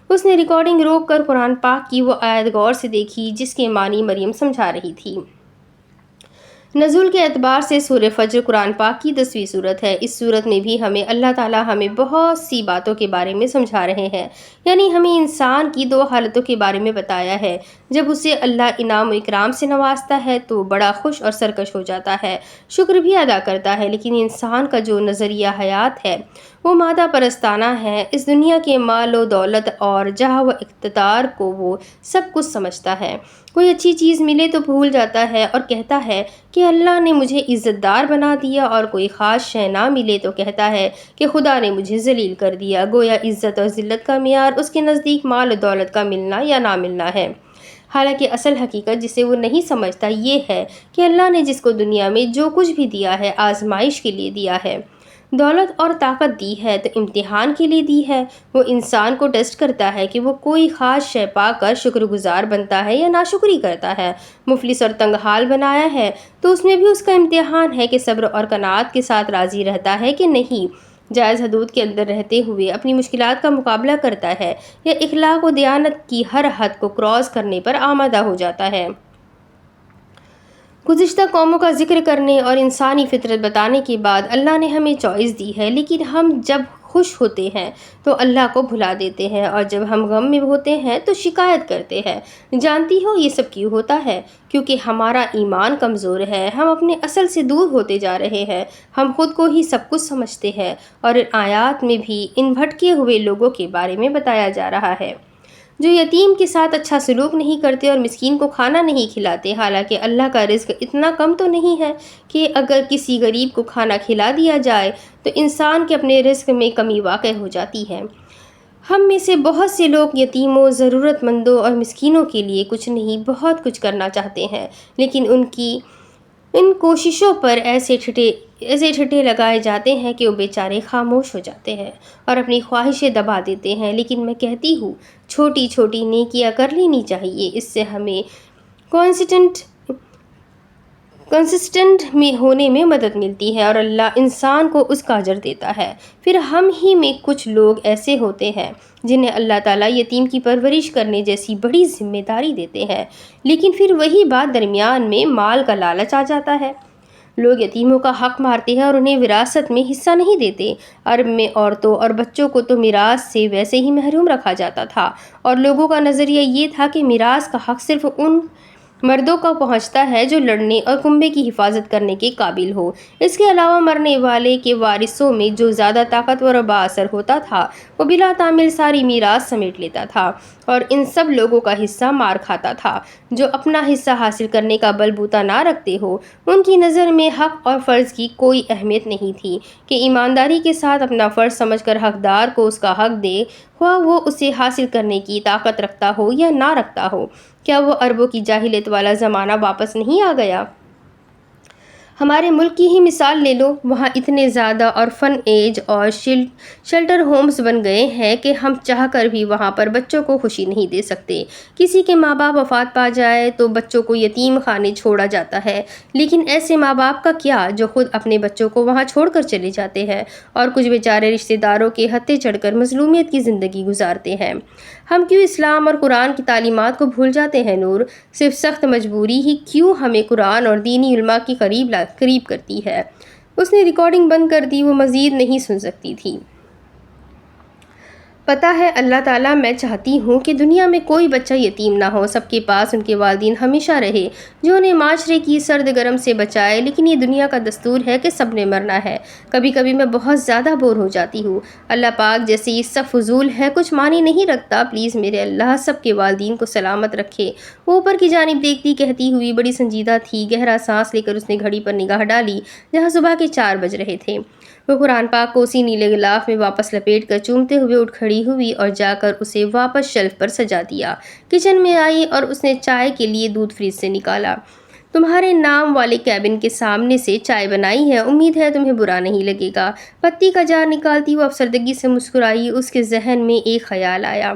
اس نے ریکارڈنگ روک کر قرآن پاک کی وہ آیت غور سے دیکھی جس کے معنی مریم سمجھا رہی تھی۔ نزول کے اعتبار سے سورہ فجر قرآن پاک کی 10ویں سورت ہے۔ اس سورت میں بھی اللہ تعالیٰ ہمیں بہت سی باتوں کے بارے میں سمجھا رہے ہیں، یعنی ہمیں انسان کی 2 حالتوں کے بارے میں بتایا ہے۔ جب اسے اللہ انعام و اکرام سے نوازتا ہے تو بڑا خوش اور سرکش ہو جاتا ہے، شکر بھی ادا کرتا ہے، لیکن انسان کا جو نظریہ حیات ہے وہ مادہ پرستانہ ہے۔ اس دنیا کے مال و دولت اور جاہ و اقتدار کو وہ سب کچھ سمجھتا ہے۔ کوئی اچھی چیز ملے تو بھول جاتا ہے اور کہتا ہے کہ اللہ نے مجھے عزت دار بنا دیا، اور کوئی خاص شے نہ ملے تو کہتا ہے کہ خدا نے مجھے ذلیل کر دیا، گویا عزت اور ذلت کا معیار اس کے نزدیک مال و دولت کا ملنا یا نہ ملنا ہے۔ حالانکہ اصل حقیقت جسے وہ نہیں سمجھتا یہ ہے کہ اللہ نے جس کو دنیا میں جو کچھ بھی دیا ہے آزمائش کے لیے دیا ہے۔ دولت اور طاقت دی ہے تو امتحان کے لیے دی ہے۔ وہ انسان کو ٹیسٹ کرتا ہے کہ وہ کوئی خاص شے پا کر شکر گزار بنتا ہے یا ناشکری کرتا ہے۔ مفلس اور تنگ حال بنایا ہے تو اس میں بھی اس کا امتحان ہے کہ صبر اور قناعت کے ساتھ راضی رہتا ہے کہ نہیں، جائز حدود کے اندر رہتے ہوئے اپنی مشکلات کا مقابلہ کرتا ہے یا اخلاق و دیانت کی ہر حد کو کراس کرنے پر آمادہ ہو جاتا ہے۔ گزشتہ قوموں کا ذکر کرنے اور انسانی فطرت بتانے کے بعد اللہ نے ہمیں چوائس دی ہے، لیکن ہم جب خوش ہوتے ہیں تو اللہ کو بھلا دیتے ہیں اور جب ہم غم میں ہوتے ہیں تو شکایت کرتے ہیں۔ جانتی ہو یہ سب کیوں ہوتا ہے؟ کیونکہ ہمارا ایمان کمزور ہے، ہم اپنے اصل سے دور ہوتے جا رہے ہیں، ہم خود کو ہی سب کچھ سمجھتے ہیں، اور ان آیات میں بھی ان بھٹکے ہوئے لوگوں کے بارے میں بتایا جا رہا ہے جو یتیم کے ساتھ اچھا سلوک نہیں کرتے اور مسکین کو کھانا نہیں کھلاتے۔ حالانکہ اللہ کا رزق اتنا کم تو نہیں ہے کہ اگر کسی غریب کو کھانا کھلا دیا جائے تو انسان کے اپنے رزق میں کمی واقع ہو جاتی ہے۔ ہم میں سے بہت سے لوگ یتیموں، ضرورت مندوں اور مسکینوں کے لیے کچھ نہیں بہت کچھ کرنا چاہتے ہیں، لیکن ان کوششوں پر ایسے ٹھٹے لگائے جاتے ہیں کہ وہ بیچارے خاموش ہو جاتے ہیں اور اپنی خواہشیں دبا دیتے ہیں۔ لیکن میں کہتی ہوں چھوٹی چھوٹی نیکیاں کر لینی چاہیے، اس سے ہمیں کنسسٹنٹ میں ہونے میں مدد ملتی ہے اور اللہ انسان کو اس کا اجر دیتا ہے۔ پھر ہم ہی میں کچھ لوگ ایسے ہوتے ہیں جنہیں اللہ تعالیٰ یتیم کی پرورش کرنے جیسی بڑی ذمہ داری دیتے ہیں، لیکن پھر وہی بات درمیان میں مال کا لالچ آ جاتا ہے۔ لوگ یتیموں کا حق مارتے ہیں اور انہیں وراثت میں حصہ نہیں دیتے۔ عرب میں عورتوں اور بچوں کو تو میراث سے ویسے ہی محروم رکھا جاتا تھا، اور لوگوں کا نظریہ یہ تھا کہ میراث کا حق صرف ان مردوں کو پہنچتا ہے جو لڑنے اور کنبے کی حفاظت کرنے کے قابل ہو۔ اس کے علاوہ مرنے والے کے وارثوں میں جو زیادہ طاقتور اور با اثر ہوتا تھا وہ بلا تعمیل ساری میراث سمیٹ لیتا تھا اور ان سب لوگوں کا حصہ مار کھاتا تھا جو اپنا حصہ حاصل کرنے کا بل بوتا نہ رکھتے ہو۔ ان کی نظر میں حق اور فرض کی کوئی اہمیت نہیں تھی کہ ایمانداری کے ساتھ اپنا فرض سمجھ کر حقدار کو اس کا حق دے، خواہ وہ اسے حاصل کرنے کی طاقت رکھتا ہو یا نہ رکھتا ہو۔ کیا وہ عربوں کی جاہلیت والا زمانہ واپس نہیں آ گیا؟ ہمارے ملک کی ہی مثال لے لو، وہاں اتنے زیادہ اور ایج اور شیلٹر ہومز بن گئے ہیں کہ ہم چاہ کر بھی وہاں پر بچوں کو خوشی نہیں دے سکتے۔ کسی کے ماں باپ وفات پا جائے تو بچوں کو یتیم خانے چھوڑا جاتا ہے، لیکن ایسے ماں باپ کا کیا جو خود اپنے بچوں کو وہاں چھوڑ کر چلے جاتے ہیں اور کچھ بیچارے رشتہ داروں کے ہتھے چڑھ کر مظلومیت کی زندگی گزارتے ہیں۔ ہم کیوں اسلام اور قرآن کی تعلیمات کو بھول جاتے ہیں نور؟ صرف سخت مجبوری ہی کیوں ہمیں قرآن اور دینی علماء کی قریب کرتی ہے۔ اس نے ریکارڈنگ بند کر دی، وہ مزید نہیں سن سکتی تھی۔ پتہ ہے اللہ تعالیٰ، میں چاہتی ہوں کہ دنیا میں کوئی بچہ یتیم نہ ہو، سب کے پاس ان کے والدین ہمیشہ رہے جو انہیں معاشرے کی سرد گرم سے بچائے، لیکن یہ دنیا کا دستور ہے کہ سب نے مرنا ہے۔ کبھی کبھی میں بہت زیادہ بور ہو جاتی ہوں۔ اللہ پاک جیسے یہ سب فضول ہے، کچھ معنی نہیں رکھتا، پلیز میرے اللہ سب کے والدین کو سلامت رکھے۔ وہ اوپر کی جانب دیکھتی کہتی ہوئی بڑی سنجیدہ تھی۔ گہرا سانس لے کر اس نے گھڑی پر نگاہ ڈالی جہاں صبح کے 4 بج رہے تھے۔ وہ قرآن پاک کو اسی نیلے غلاف میں واپس لپیٹ کر چومتے ہوئے اٹھ کھڑی ہوئی اور جا کر اسے واپس شیلف پر سجا دیا۔ کچن میں آئی اور اس نے چائے کے لیے دودھ فریج سے نکالا۔ تمہارے نام والے کیبن کے سامنے سے چائے بنائی ہے، امید ہے تمہیں برا نہیں لگے گا۔ پتی کا جار نکالتی وہ افسردگی سے مسکرائی۔ اس کے ذہن میں ایک خیال آیا۔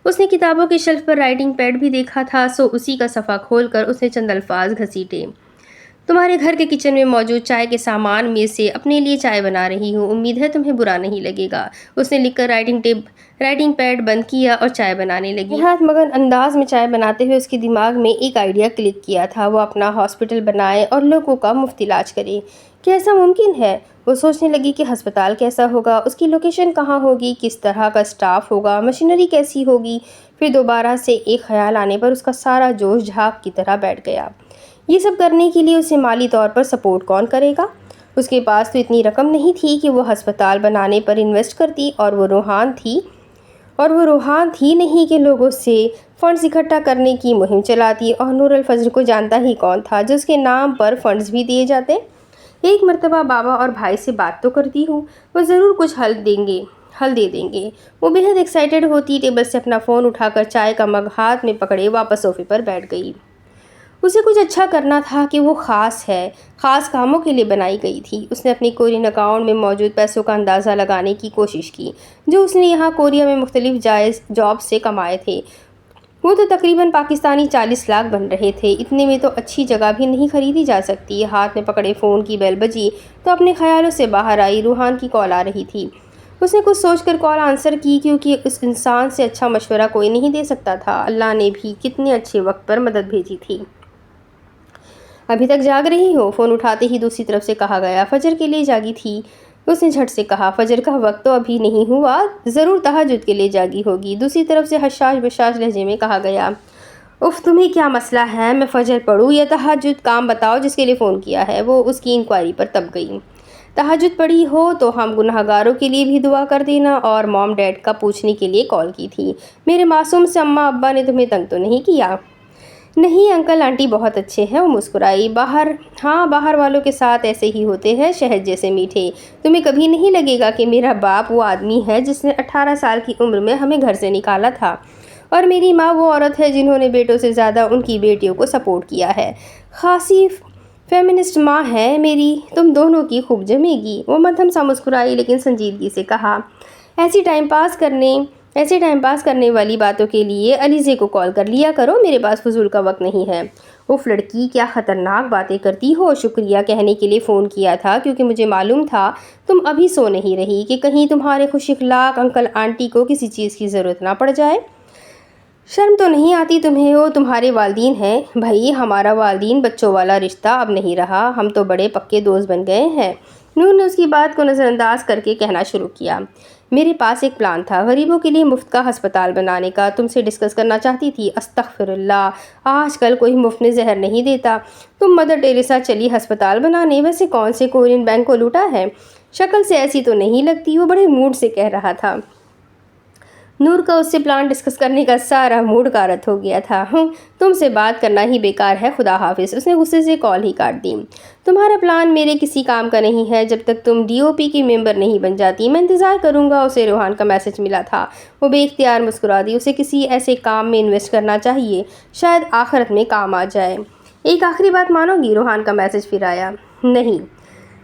اس نے کتابوں کے شیلف پر رائٹنگ پیڈ بھی دیکھا تھا، سو اسی کا صفحہ کھول کر اس نے چند الفاظ گھسیٹے۔ تمہارے گھر کے کچن میں موجود چائے کے سامان میں سے اپنے لیے چائے بنا رہی ہوں، امید ہے تمہیں برا نہیں لگے گا۔ اس نے لکھ کر رائٹنگ پیڈ بند کیا اور چائے بنانے لگی۔ نہایت مگن انداز میں چائے بناتے ہوئے اس کے دماغ میں ایک آئیڈیا کلک کیا تھا، وہ اپنا ہاسپٹل بنائے اور لوگوں کا مفت علاج کرے۔ کیا ایسا ممکن ہے؟ وہ سوچنے لگی کہ ہسپتال کیسا ہوگا، اس کی لوکیشن کہاں ہوگی، کس طرح کا اسٹاف ہوگا، مشینری کیسی ہوگی۔ پھر دوبارہ سے ایک خیال آنے پر اس کا سارا جوش جھاگ کی طرح بیٹھ گیا۔ یہ سب کرنے کے لیے اسے مالی طور پر سپورٹ کون کرے گا؟ اس کے پاس تو اتنی رقم نہیں تھی کہ وہ ہسپتال بنانے پر انویسٹ کرتی، اور وہ روحان تھی نہیں کہ لوگوں سے فنڈز اکٹھا کرنے کی مہم چلاتی، اور نور الفجر کو جانتا ہی کون تھا جس کے نام پر فنڈز بھی دیے جاتے۔ ایک مرتبہ بابا اور بھائی سے بات تو کرتی ہوں، وہ ضرور کچھ حل دے دیں گے۔ وہ بے حد ایکسائٹڈ ہوتی، ٹیبل سے اپنا فون اٹھا کر چائے کا مگ ہاتھ میں پکڑے واپس صوفے پر بیٹھ گئی۔ اسے کچھ اچھا کرنا تھا کہ وہ خاص کاموں کے لیے بنائی گئی تھی۔ اس نے اپنی کورین اکاؤنٹ میں موجود پیسوں کا اندازہ لگانے کی کوشش کی جو اس نے یہاں کوریا میں مختلف جائز جاب سے کمائے تھے۔ وہ تو تقریباً پاکستانی 40 لاکھ بن رہے تھے۔ اتنے میں تو اچھی جگہ بھی نہیں خریدی جا سکتی۔ ہاتھ میں پکڑے فون کی بیل بجی تو اپنے خیالوں سے باہر آئی۔ روحان کی کال آ رہی تھی۔ اس نے کچھ سوچ کر کال آنسر کی، کیونکہ اس انسان سے اچھا مشورہ کوئی نہیں دے سکتا تھا۔ اللہ نے بھی کتنے اچھے وقت پر مدد بھیجی تھی۔ ابھی تک جاگ رہی ہو؟ فون اٹھاتے ہی دوسری طرف سے کہا گیا۔ فجر کے لیے جاگی تھی؟ اس نے جھٹ سے کہا۔ فجر کا وقت تو ابھی نہیں ہوا، ضرور تہجد کے لیے جاگی ہوگی۔ دوسری طرف سے حشاش بشاش لہجے میں کہا گیا۔ اف، تمہیں کیا مسئلہ ہے؟ میں فجر پڑھوں یا تہجد؟ کام بتاؤ جس کے لیے فون کیا ہے۔ وہ اس کی انکوائری پر تب گئی۔ تہجد پڑھی ہو تو ہم گنہگاروں کے لیے بھی دعا کر دینا، اور موم ڈیڈ کا پوچھنے کے لیے کال کی تھی۔ میرے معصوم سے اماں ابا نے تمہیں تنگ تو نہیں کیا؟ نہیں انکل آنٹی بہت اچھے ہیں، وہ مسکرائی۔ باہر والوں کے ساتھ ایسے ہی ہوتے ہیں، شہد جیسے میٹھے۔ تمہیں کبھی نہیں لگے گا کہ میرا باپ وہ آدمی ہے جس نے 18 سال کی عمر میں ہمیں گھر سے نکالا تھا، اور میری ماں وہ عورت ہے جنہوں نے بیٹوں سے زیادہ ان کی بیٹیوں کو سپورٹ کیا ہے۔ خاصی فیمنسٹ ماں ہے میری، تم دونوں کی خوب جمے گی۔ وہ مدھم سا مسکرائی لیکن سنجیدگی سے کہا، ایسے ٹائم پاس کرنے والی باتوں کے لیے علیزے کو کال کر لیا کرو، میرے پاس فضول کا وقت نہیں ہے۔ اف لڑکی، کیا خطرناک باتیں کرتی ہو۔ شکریہ کہنے کے لیے فون کیا تھا کیونکہ مجھے معلوم تھا تم ابھی سو نہیں رہی، کہ کہیں تمہارے خوش اخلاق انکل آنٹی کو کسی چیز کی ضرورت نہ پڑ جائے۔ شرم تو نہیں آتی تمہیں؟ وہ تمہارے والدین ہیں۔ بھائی ہمارا والدین بچوں والا رشتہ اب نہیں رہا، ہم تو بڑے پکے دوست بن گئے ہیں۔ نور نے اس کی بات کو نظر انداز کر کے کہنا شروع کیا۔ میرے پاس ایک پلان تھا غریبوں کے لیے مفت کا ہسپتال بنانے کا، تم سے ڈسکس کرنا چاہتی تھی۔ استغفر اللہ، آج کل کوئی مفت میں زہر نہیں دیتا۔ تم مدر ٹیریسا چلی ہسپتال بنانے؟ ویسے کون سے کورین بینک کو لوٹا ہے؟ شکل سے ایسی تو نہیں لگتی۔ وہ بڑے موڈ سے کہہ رہا تھا۔ نور کا اس سے پلان ڈسکس کرنے کا سارا موڈ غارت ہو گیا تھا۔ تم سے بات کرنا ہی بیکار ہے، خدا حافظ۔ اس نے غصے سے کال ہی کاٹ دی۔ تمہارا پلان میرے کسی کام کا نہیں ہے جب تک تم ڈی او پی کی ممبر نہیں بن جاتی۔ میں انتظار کروں گا۔ اسے روحان کا میسج ملا تھا۔ وہ بے اختیار مسکرا دی۔ اسے کسی ایسے کام میں انویسٹ کرنا چاہیے شاید آخرت میں کام آ جائے۔ ایک آخری بات مانو گی؟ روحان کا میسج پھر آیا۔ نہیں،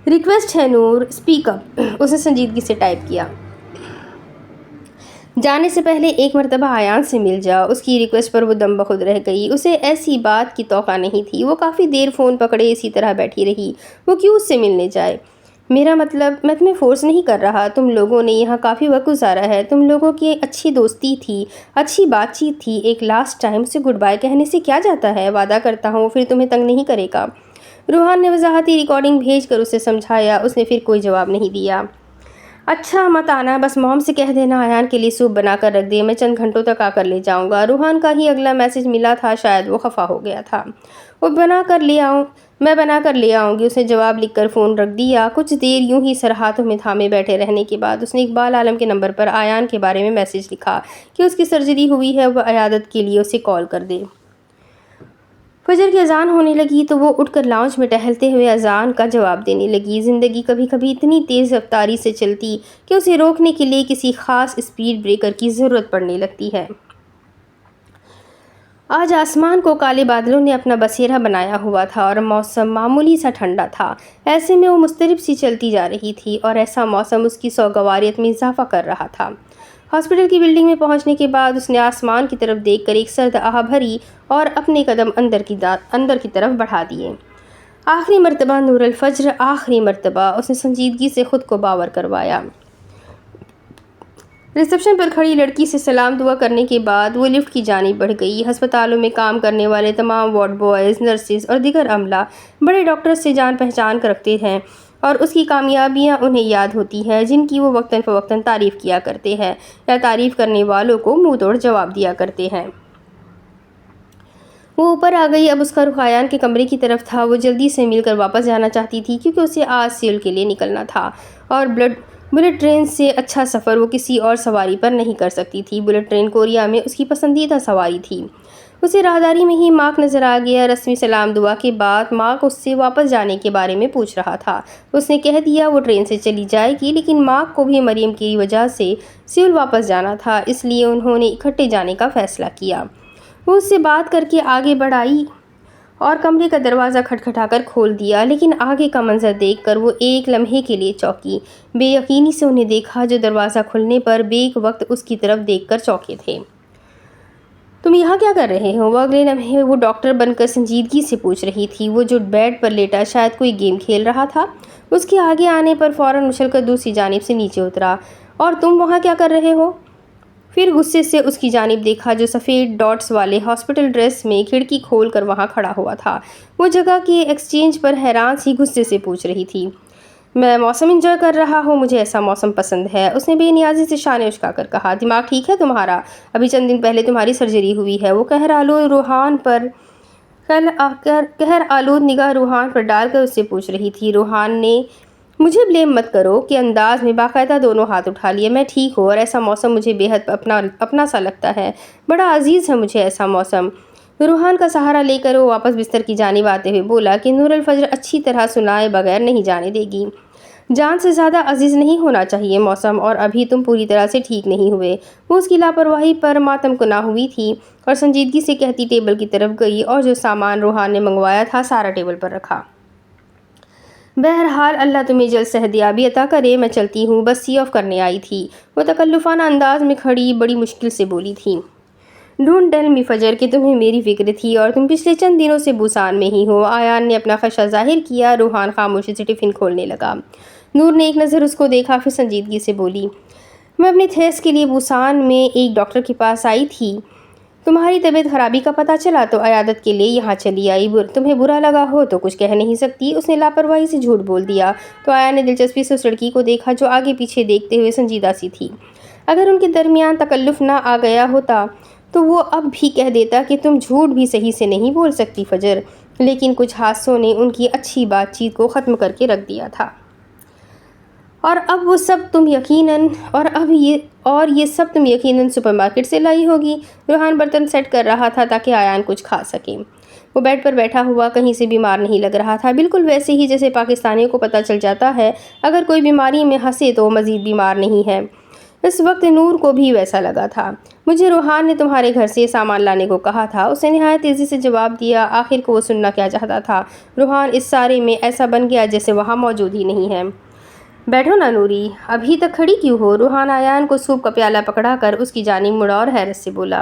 ریکویسٹ ہے نور، اسپیک اپ۔ اس نے سنجیدگی سے ٹائپ کیا۔ جانے سے پہلے ایک مرتبہ ایان سے مل جا۔ اس کی ریکویسٹ پر وہ دم بخود رہ گئی۔ اسے ایسی بات کی توقع نہیں تھی۔ وہ کافی دیر فون پکڑے اسی طرح بیٹھی رہی۔ وہ کیوں اس سے ملنے جائے؟ میرا مطلب، میں تمہیں فورس نہیں کر رہا۔ تم لوگوں نے یہاں کافی وقت گزارا ہے۔ تم لوگوں کی اچھی دوستی تھی، اچھی بات چیت تھی۔ ایک لاسٹ ٹائم اسے گڈ بائی کہنے سے کیا جاتا ہے؟ وعدہ کرتا ہوں پھر تمہیں تنگ نہیں کرے گا۔ روحان نے وضاحتی ریکارڈنگ بھیج کر اسے سمجھایا۔ اس نے پھر کوئی جواب نہیں دیا۔ اچھا مت آنا، بس موم سے کہہ دینا ایان کے لیے سوپ بنا کر رکھ دے، میں چند گھنٹوں تک آ کر لے جاؤں گا۔ روحان کا ہی اگلا میسج ملا تھا، شاید وہ خفا ہو گیا تھا۔ میں بنا کر لے آؤں گی۔ اس نے جواب لکھ کر فون رکھ دیا۔ کچھ دیر یوں ہی سر ہاتھوں میں تھامے بیٹھے رہنے کے بعد اس نے اقبال عالم کے نمبر پر ایان کے بارے میں میسج لکھا کہ اس کی سرجری ہوئی ہے، وہ عیادت کے لیے اسے کال کر دے۔ فجر کی اذان ہونے لگی تو وہ اٹھ کر لاؤنج میں ٹہلتے ہوئے اذان کا جواب دینے لگی۔ زندگی کبھی کبھی اتنی تیز رفتاری سے چلتی کہ اسے روکنے کے لیے کسی خاص اسپیڈ بریکر کی ضرورت پڑنے لگتی ہے۔ آج آسمان کو کالے بادلوں نے اپنا بسیرا بنایا ہوا تھا اور موسم معمولی سا ٹھنڈا تھا۔ ایسے میں وہ مضطرب سی چلتی جا رہی تھی اور ایسا موسم اس کی سوگواریت میں اضافہ کر رہا تھا۔ ہاسپٹل کی بلڈنگ میں پہنچنے کے بعد اس نے آسمان کی طرف دیکھ کر ایک سرد آہ بھری اور اپنے قدم اندر کی طرف بڑھا دیے۔ آخری مرتبہ نور الفجر، آخری مرتبہ، اس نے سنجیدگی سے خود کو باور کروایا۔ ریسپشن پر کھڑی لڑکی سے سلام دعا کرنے کے بعد وہ لفٹ کی جانب بڑھ گئی۔ ہسپتالوں میں کام کرنے والے تمام وارڈ بوائز، نرسز اور دیگر عملہ بڑے ڈاکٹرز سے جان پہچان رکھتے ہیں اور اس کی کامیابیاں انہیں یاد ہوتی ہیں جن کی وہ وقتاً فوقتاً تعریف کیا کرتے ہیں یا تعریف کرنے والوں کو منہ توڑ جواب دیا کرتے ہیں۔ وہ اوپر آ گئی۔ اب اس کا رخ ایان کے کمرے کی طرف تھا۔ وہ جلدی سے مل کر واپس جانا چاہتی تھی کیونکہ اسے آج سیول کے لیے نکلنا تھا اور بلٹ ٹرین سے اچھا سفر وہ کسی اور سواری پر نہیں کر سکتی تھی۔ بلٹ ٹرین کوریا میں اس کی پسندیدہ سواری تھی۔ اسے راہداری میں ہی مارک نظر آ گیا۔ رسمی سلام دعا کے بعد مارک اس سے واپس جانے کے بارے میں پوچھ رہا تھا۔ اس نے کہہ دیا وہ ٹرین سے چلی جائے گی، لیکن مارک کو بھی مریم کی وجہ سے سیول واپس جانا تھا، اس لیے انہوں نے اکٹھے جانے کا فیصلہ کیا۔ وہ اس سے بات کر کے آگے بڑھ آئی اور کمرے کا دروازہ کھٹکھٹا کر کھول دیا، لیکن آگے کا منظر دیکھ کر وہ ایک لمحے کے لیے چونکی۔ بے یقینی سے انہیں دیکھا جو دروازہ کھلنے پر بیک وقت اس کی طرف دیکھ کر چونکے تھے۔ تم یہاں کیا کر رہے ہو؟ وہ اگلے لمحے وہ ڈاکٹر بن کر سنجیدگی سے پوچھ رہی تھی۔ وہ جو بیڈ پر لیٹا شاید کوئی گیم کھیل رہا تھا، اس کے آگے آنے پر فوراً اچھل کر دوسری جانب سے نیچے اترا۔ اور تم وہاں کیا کر رہے ہو؟ پھر غصے سے اس کی جانب دیکھا جو سفید ڈاٹس والے ہاسپٹل ڈریس میں کھڑکی کھول کر وہاں کھڑا ہوا تھا۔ وہ جگہ کے ایکسچینج پر حیران سی غصے سے پوچھ رہی تھی۔ میں موسم انجوائے کر رہا ہوں، مجھے ایسا موسم پسند ہے، اس نے بے نیازی سے شانے اچکا کر کہا۔ دماغ ٹھیک ہے تمہارا؟ ابھی چند دن پہلے تمہاری سرجری ہوئی ہے۔ وہ قہر آلود نگاہ روحان پر ڈال کر اس سے پوچھ رہی تھی۔ روحان نے مجھے بلیم مت کرو کے انداز میں باقاعدہ دونوں ہاتھ اٹھا لیے۔ میں ٹھیک ہوں اور ایسا موسم مجھے بے حد اپنا سا لگتا ہے، بڑا عزیز ہے مجھے ایسا موسم۔ روحان کا سہارا لے کر وہ واپس بستر کی جانب آتے ہوئے بولا کہ نور الفجر اچھی طرح سنائے بغیر نہیں جانے دے گی۔ جان سے زیادہ عزیز نہیں ہونا چاہیے موسم، اور ابھی تم پوری طرح سے ٹھیک نہیں ہوئے۔ وہ اس کی لاپرواہی پر ماتم کنا ہوئی تھی اور سنجیدگی سے کہتی ٹیبل کی طرف گئی اور جو سامان روحان نے منگوایا تھا سارا ٹیبل پر رکھا۔ بہرحال اللہ تمہیں جلد صحتیابی عطا کرے، میں چلتی ہوں، بس سی آف کرنے آئی تھی۔ وہ تکلفانہ انداز میں کھڑی بڑی مشکل سے بولی تھی۔ ڈونٹ ٹیل می فجر کہ تمہیں میری فکر تھی اور تم پچھلے چند دنوں سے بوسان میں ہی ہو۔ ایان نے اپنا خدشہ ظاہر کیا۔ روحان خاموشی سے ٹفن کھولنے لگا۔ نور نے ایک نظر اس کو دیکھا، پھر سنجیدگی سے بولی، میں اپنے تھیس کے لیے بوسان میں ایک ڈاکٹر کے پاس آئی تھی، تمہاری طبیعت خرابی کا پتہ چلا تو عیادت کے لیے یہاں چلی آئی۔ تمہیں برا لگا ہو تو کچھ کہہ نہیں سکتی۔ اس نے لاپرواہی سے جھوٹ بول دیا تو ایان نے دلچسپی سے اس لڑکی کو دیکھا جو آگے پیچھے دیکھتے ہوئے سنجیدہ سی تھی۔ اگر ان کے درمیان تکلف نہ آ گیا ہوتا تو وہ اب بھی کہہ دیتا کہ تم جھوٹ بھی صحیح سے نہیں بول سکتی فجر، لیکن کچھ حادثوں نے ان کی اچھی بات چیت کو ختم کر کے رکھ دیا تھا۔ اور اب وہ سب تم یقیناً یہ سب تم یقیناً سپر مارکیٹ سے لائی ہوگی۔ روحان برتن سیٹ کر رہا تھا تاکہ آیان کچھ کھا سکے۔ وہ بیڈ پر بیٹھا ہوا کہیں سے بیمار نہیں لگ رہا تھا، بالکل ویسے ہی جیسے پاکستانیوں کو پتہ چل جاتا ہے اگر کوئی بیماری میں ہنسے تو مزید بیمار نہیں ہے۔ اس وقت نور کو بھی ویسا لگا تھا۔ مجھے روحان نے تمہارے گھر سے سامان لانے کو کہا تھا، اس نے نہایت تیزی سے جواب دیا۔ آخر کو وہ سننا کیا چاہتا تھا؟ روحان اس سارے میں ایسا بن گیا جیسے وہاں موجود ہی نہیں ہے۔ بیٹھو نا نوری، ابھی تک کھڑی کیوں ہو؟ روحان آیان کو سوپ کا پیالہ پکڑا کر اس کی جانب مڑا اور حیرت سے بولا۔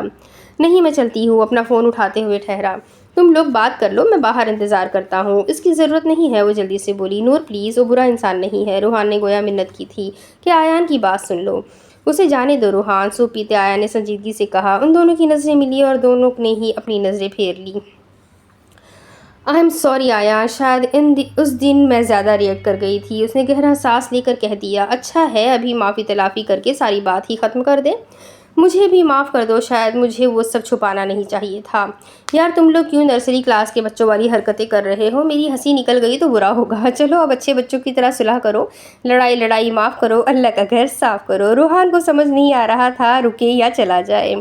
نہیں، میں چلتی ہوں۔ اپنا فون اٹھاتے ہوئے ٹھہرا۔ تم لوگ بات کر لو، میں باہر انتظار کرتا ہوں۔ اس کی ضرورت نہیں ہے، وہ جلدی سے بولی۔ نور پلیز، وہ برا انسان نہیں ہے۔ روحان نے گویا منت کی تھی کہ آیان کی بات سن لو۔ اسے جانے دو روحان، سوپ پیتے آیان نے سنجیدگی سے کہا۔ ان دونوں کی نظریں ملی اور دونوں نے ہی اپنی نظریں پھیر لی۔ آئی ایم سوری آیان، شاید اس دن میں زیادہ ریئیکٹ کر گئی تھی۔ اس نے گہرا سانس لے کر کہہ دیا۔ اچھا ہے، ابھی معافی تلافی کر کے ساری بات ہی ختم کر دیں۔ مجھے بھی معاف کر دو، شاید مجھے وہ سب چھپانا نہیں چاہیے تھا۔ یار تم لوگ کیوں نرسری کلاس کے بچوں والی حرکتیں کر رہے ہو؟ میری ہنسی نکل گئی تو برا ہوگا۔ چلو اب اچھے بچوں کی طرح صلح کرو، لڑائی معاف کرو، اللہ کا گھر صاف کرو۔ روحان کو سمجھ نہیں آ رہا تھا رکے یا چلا جائے۔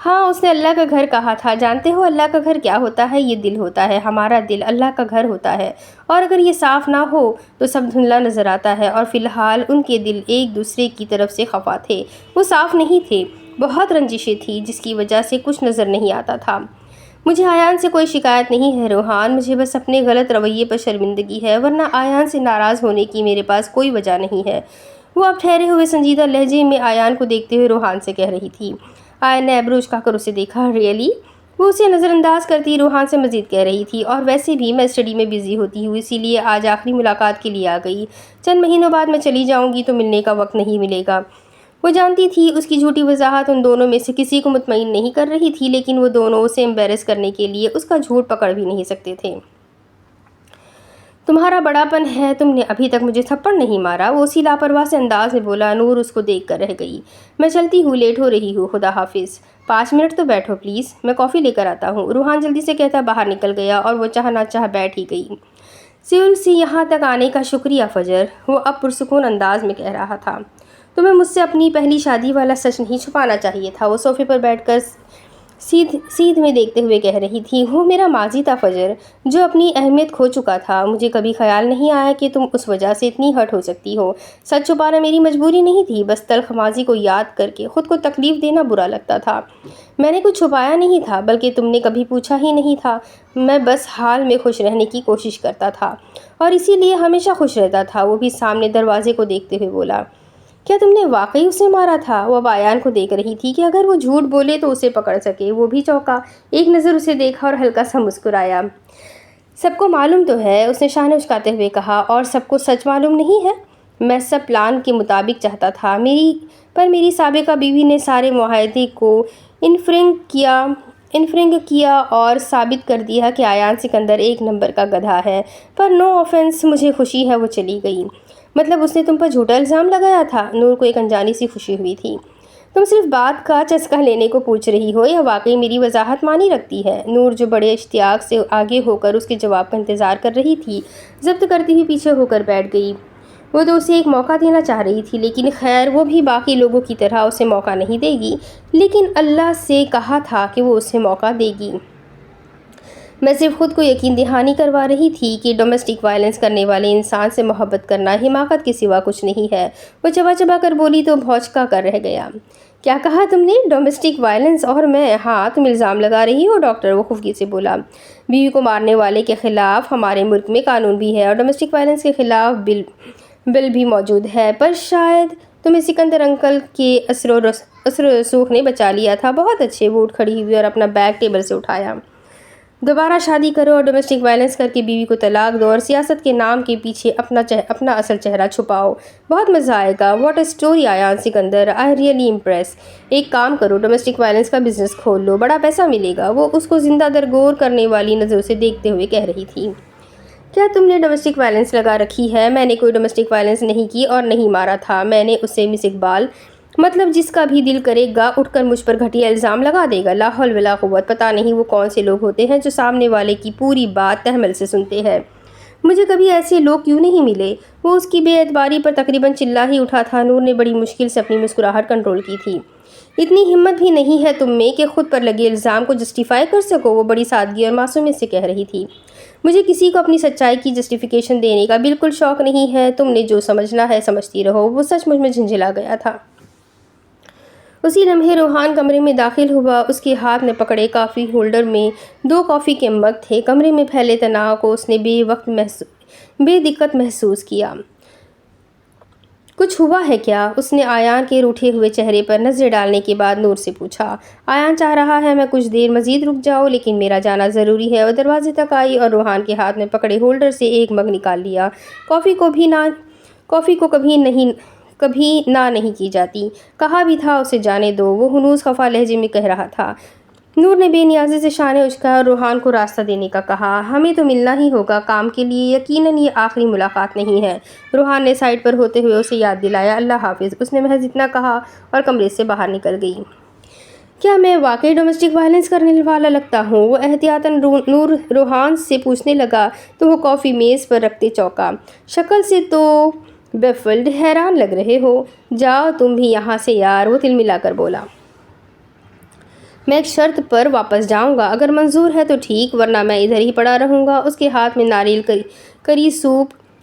ہاں، اس نے اللہ کا گھر کہا تھا۔ جانتے ہو اللہ کا گھر کیا ہوتا ہے؟ یہ دل ہوتا ہے، ہمارا دل اللہ کا گھر ہوتا ہے، اور اگر یہ صاف نہ ہو تو سب دھندلا نظر آتا ہے۔ اور فی الحال ان کے دل ایک دوسرے کی طرف سے خفا تھے، وہ صاف نہیں تھے، بہت رنجشیں تھیں جس کی وجہ سے کچھ نظر نہیں آتا تھا۔ مجھے آیان سے کوئی شکایت نہیں ہے روحان، مجھے بس اپنے غلط رویے پر شرمندگی ہے، ورنہ آیان سے ناراض ہونے کی میرے پاس کوئی وجہ نہیں ہے۔ وہ اب ٹھہرے ہوئے سنجیدہ لہجے میں آیان کو دیکھتے ہوئے روحان سے کہہ رہی تھی۔ آیان نے ایبرو اچکا کر اسے دیکھا۔ ریئلی؟ وہ اسے نظر انداز کرتی روحان سے مزید کہہ رہی تھی، اور ویسے بھی میں اسٹڈی میں بزی ہوتی ہوں، اسی لیے آج آخری ملاقات کے لیے آ گئی۔ چند مہینوں بعد میں چلی جاؤں گی تو ملنے کا وقت نہیں ملے گا۔ وہ جانتی تھی اس کی جھوٹی وضاحت ان دونوں میں سے کسی کو مطمئن نہیں کر رہی تھی، لیکن وہ دونوں اسے امبیرس کرنے کے لیے اس کا جھوٹ پکڑ بھی نہیں سکتے تھے۔ تمہارا بڑا پن ہے، تم نے ابھی تک مجھے تھپڑ نہیں مارا، وہ اسی لاپرواہ سے انداز میں بولا۔ نور اس کو دیکھ کر رہ گئی۔ میں چلتی ہوں، لیٹ ہو رہی ہوں، خدا حافظ۔ 5 منٹ تو بیٹھو پلیز، میں کافی لے کر آتا ہوں۔ روحان جلدی سے کہتا باہر نکل گیا اور وہ چاہ نہ چاہ بیٹھ ہی گئی۔ سیول سے یہاں تک آنے کا شکریہ فجر، وہ اب پرسکون انداز میں کہہ رہا تھا۔ تمہیں مجھ سے اپنی پہلی شادی والا سچ نہیں چھپانا چاہیے تھا، وہ صوفے پر بیٹھ کر سیدھ میں دیکھتے ہوئے کہہ رہی تھی۔ وہ میرا ماضی تھا فجر، جو اپنی اہمیت کھو چکا تھا۔ مجھے کبھی خیال نہیں آیا کہ تم اس وجہ سے اتنی ہرٹ ہو سکتی ہو۔ سچ چھپانا میری مجبوری نہیں تھی، بس تلخ ماضی کو یاد کر کے خود کو تکلیف دینا برا لگتا تھا۔ میں نے کچھ چھپایا نہیں تھا، بلکہ تم نے کبھی پوچھا ہی نہیں تھا۔ میں بس حال میں خوش رہنے کی کوشش کرتا تھا، اور اسی لیے ہمیشہ خوش رہتا تھا۔ وہ بھی سامنے دروازے کو دیکھتے ہوئے بولا۔ کیا تم نے واقعی اسے مارا تھا؟ وہ اب آیان کو دیکھ رہی تھی کہ اگر وہ جھوٹ بولے تو اسے پکڑ سکے۔ وہ بھی چونکا، ایک نظر اسے دیکھا اور ہلکا سا مسکرایا۔ سب کو معلوم تو ہے، اس نے شانے اچکاتے ہوئے کہا، اور سب کو سچ معلوم نہیں ہے۔ میں سب پلان کے مطابق چاہتا تھا، پر میری سابقہ بیوی نے سارے معاہدے کو انفرنگ کیا اور ثابت کر دیا کہ آیان سکندر 1 نمبر کا گدھا ہے۔ پر نو آفینس، مجھے خوشی ہے وہ چلی گئی۔ مطلب اس نے تم پر جھوٹا الزام لگایا تھا؟ نور کو ایک انجانی سی خوشی ہوئی تھی۔ تم صرف بات کا چسکا لینے کو پوچھ رہی ہو یا واقعی میری وضاحت مانی رکھتی ہے؟ نور جو بڑے اشتیاق سے آگے ہو کر اس کے جواب کا انتظار کر رہی تھی، ضبط کرتی ہوئی پیچھے ہو کر بیٹھ گئی۔ وہ تو اسے ایک موقع دینا چاہ رہی تھی، لیکن خیر وہ بھی باقی لوگوں کی طرح اسے موقع نہیں دے گی، لیکن اللہ سے کہا تھا کہ وہ اسے موقع دے گی۔ میں صرف خود کو یقین دہانی کروا رہی تھی کہ ڈومیسٹک وائلنس کرنے والے انسان سے محبت کرنا حماقت کے سوا کچھ نہیں ہے۔ وہ چبا چبا کر بولی تو بھونچکا کر رہ گیا۔ کیا کہا تم نے؟ Domestic violence? اور میں؟ ہاں، تم الزام لگا رہی ہو ڈاکٹر، وہ خفگی سے بولا۔ بیوی کو مارنے والے کے خلاف ہمارے ملک میں قانون بھی ہے اور ڈومیسٹک وائلنس کے خلاف بل بھی موجود ہے، پر شاید تمہیں سکندر انکل کے اثر و رسوخ نے بچا لیا تھا۔ بہت اچھے۔ وہ اٹھ کھڑی ہوئی اور اپنا بیگ ٹیبل سے اٹھایا۔ دوبارہ شادی کرو اور ڈومیسٹک وائلنس کر کے بیوی کو طلاق دو اور سیاست کے نام کے پیچھے اپنا اصل چہرہ چھپاؤ۔ بہت مزہ آئے گا۔ واٹ اے اسٹوری آیان سکندر، آئی ریئلی امپریس۔ ایک کام کرو، ڈومیسٹک وائلنس کا بزنس کھول لو، بڑا پیسہ ملے گا۔ وہ اس کو زندہ درگور کرنے والی نظروں سے دیکھتے ہوئے کہہ رہی تھی۔ کیا تم نے ڈومیسٹک وائلنس لگا رکھی ہے؟ میں نے کوئی ڈومیسٹک وائلنس نہیں کی اور نہیں مارا تھا۔ میں نے اسے مس اقبال، مطلب جس کا بھی دل کرے گا اٹھ کر مجھ پر گھٹیا الزام لگا دے گا۔ لا حول ولا قوت۔ پتہ نہیں وہ کون سے لوگ ہوتے ہیں جو سامنے والے کی پوری بات تحمل سے سنتے ہیں۔ مجھے کبھی ایسے لوگ کیوں نہیں ملے۔ وہ اس کی بے اعتباری پر تقریباً چلا ہی اٹھا تھا۔ نور نے بڑی مشکل سے اپنی مسکراہٹ کنٹرول کی تھی۔ اتنی ہمت بھی نہیں ہے تم میں کہ خود پر لگے الزام کو جسٹیفائی کر سکو، وہ بڑی سادگی اور معصومیت سے کہہ رہی تھی۔ مجھے کسی کو اپنی سچائی کی جسٹیفیکیشن دینے کا بالکل شوق نہیں ہے، تم نے جو سمجھنا ہے سمجھتی رہو۔ وہ سچ مجھ میں جھنجھلا گیا تھا۔ اسی لمحے روحان کمرے میں داخل ہوا۔ اس کے ہاتھ میں پکڑے کافی ہولڈر میں 2 کافی کے مگ تھے۔ کمرے میں پھیلے تناؤ کو اس نے بے دقت محسوس کیا۔ کچھ ہوا ہے کیا؟ اس نے آیان کے روٹھے ہوئے چہرے پر نظر ڈالنے کے بعد نور سے پوچھا۔ آیان چاہ رہا ہے میں کچھ دیر مزید رک جاؤں، لیکن میرا جانا ضروری ہے۔ وہ دروازے تک آئی اور روحان کے ہاتھ میں پکڑے ہولڈر سے ایک مگ نکال لیا۔ کافی کو کبھی نہ نہیں کی جاتی، کہا بھی تھا اسے جانے دو، وہ ہنوز خفا لہجے میں کہہ رہا تھا۔ نور نے بے نیازی سے شانے اچکا اور روحان کو راستہ دینے کا کہا۔ ہمیں تو ملنا ہی ہوگا کام کے لیے، یقیناً یہ آخری ملاقات نہیں ہے۔ روحان نے سائڈ پر ہوتے ہوئے اسے یاد دلایا۔ اللہ حافظ، اس نے محض اتنا کہا اور کمرے سے باہر نکل گئی۔ کیا میں واقعی ڈومیسٹک وائلنس کرنے والا لگتا ہوں؟ وہ احتیاطاً نور روحان سے پوچھنے لگا تو وہ کافی میز پر رکھتے چونکا۔ شکل سے تو بیفلڈ، حیران لگ رہے ہو۔ جاؤ تم بھی یہاں سے یار، وہ تل ملا کر بولا۔ میں ایک شرط پر واپس جاؤں گا، اگر منظور ہے تو ٹھیک، ورنہ میں ادھر ہی پڑا رہوں گا۔ اس کے ہاتھ میں ناریل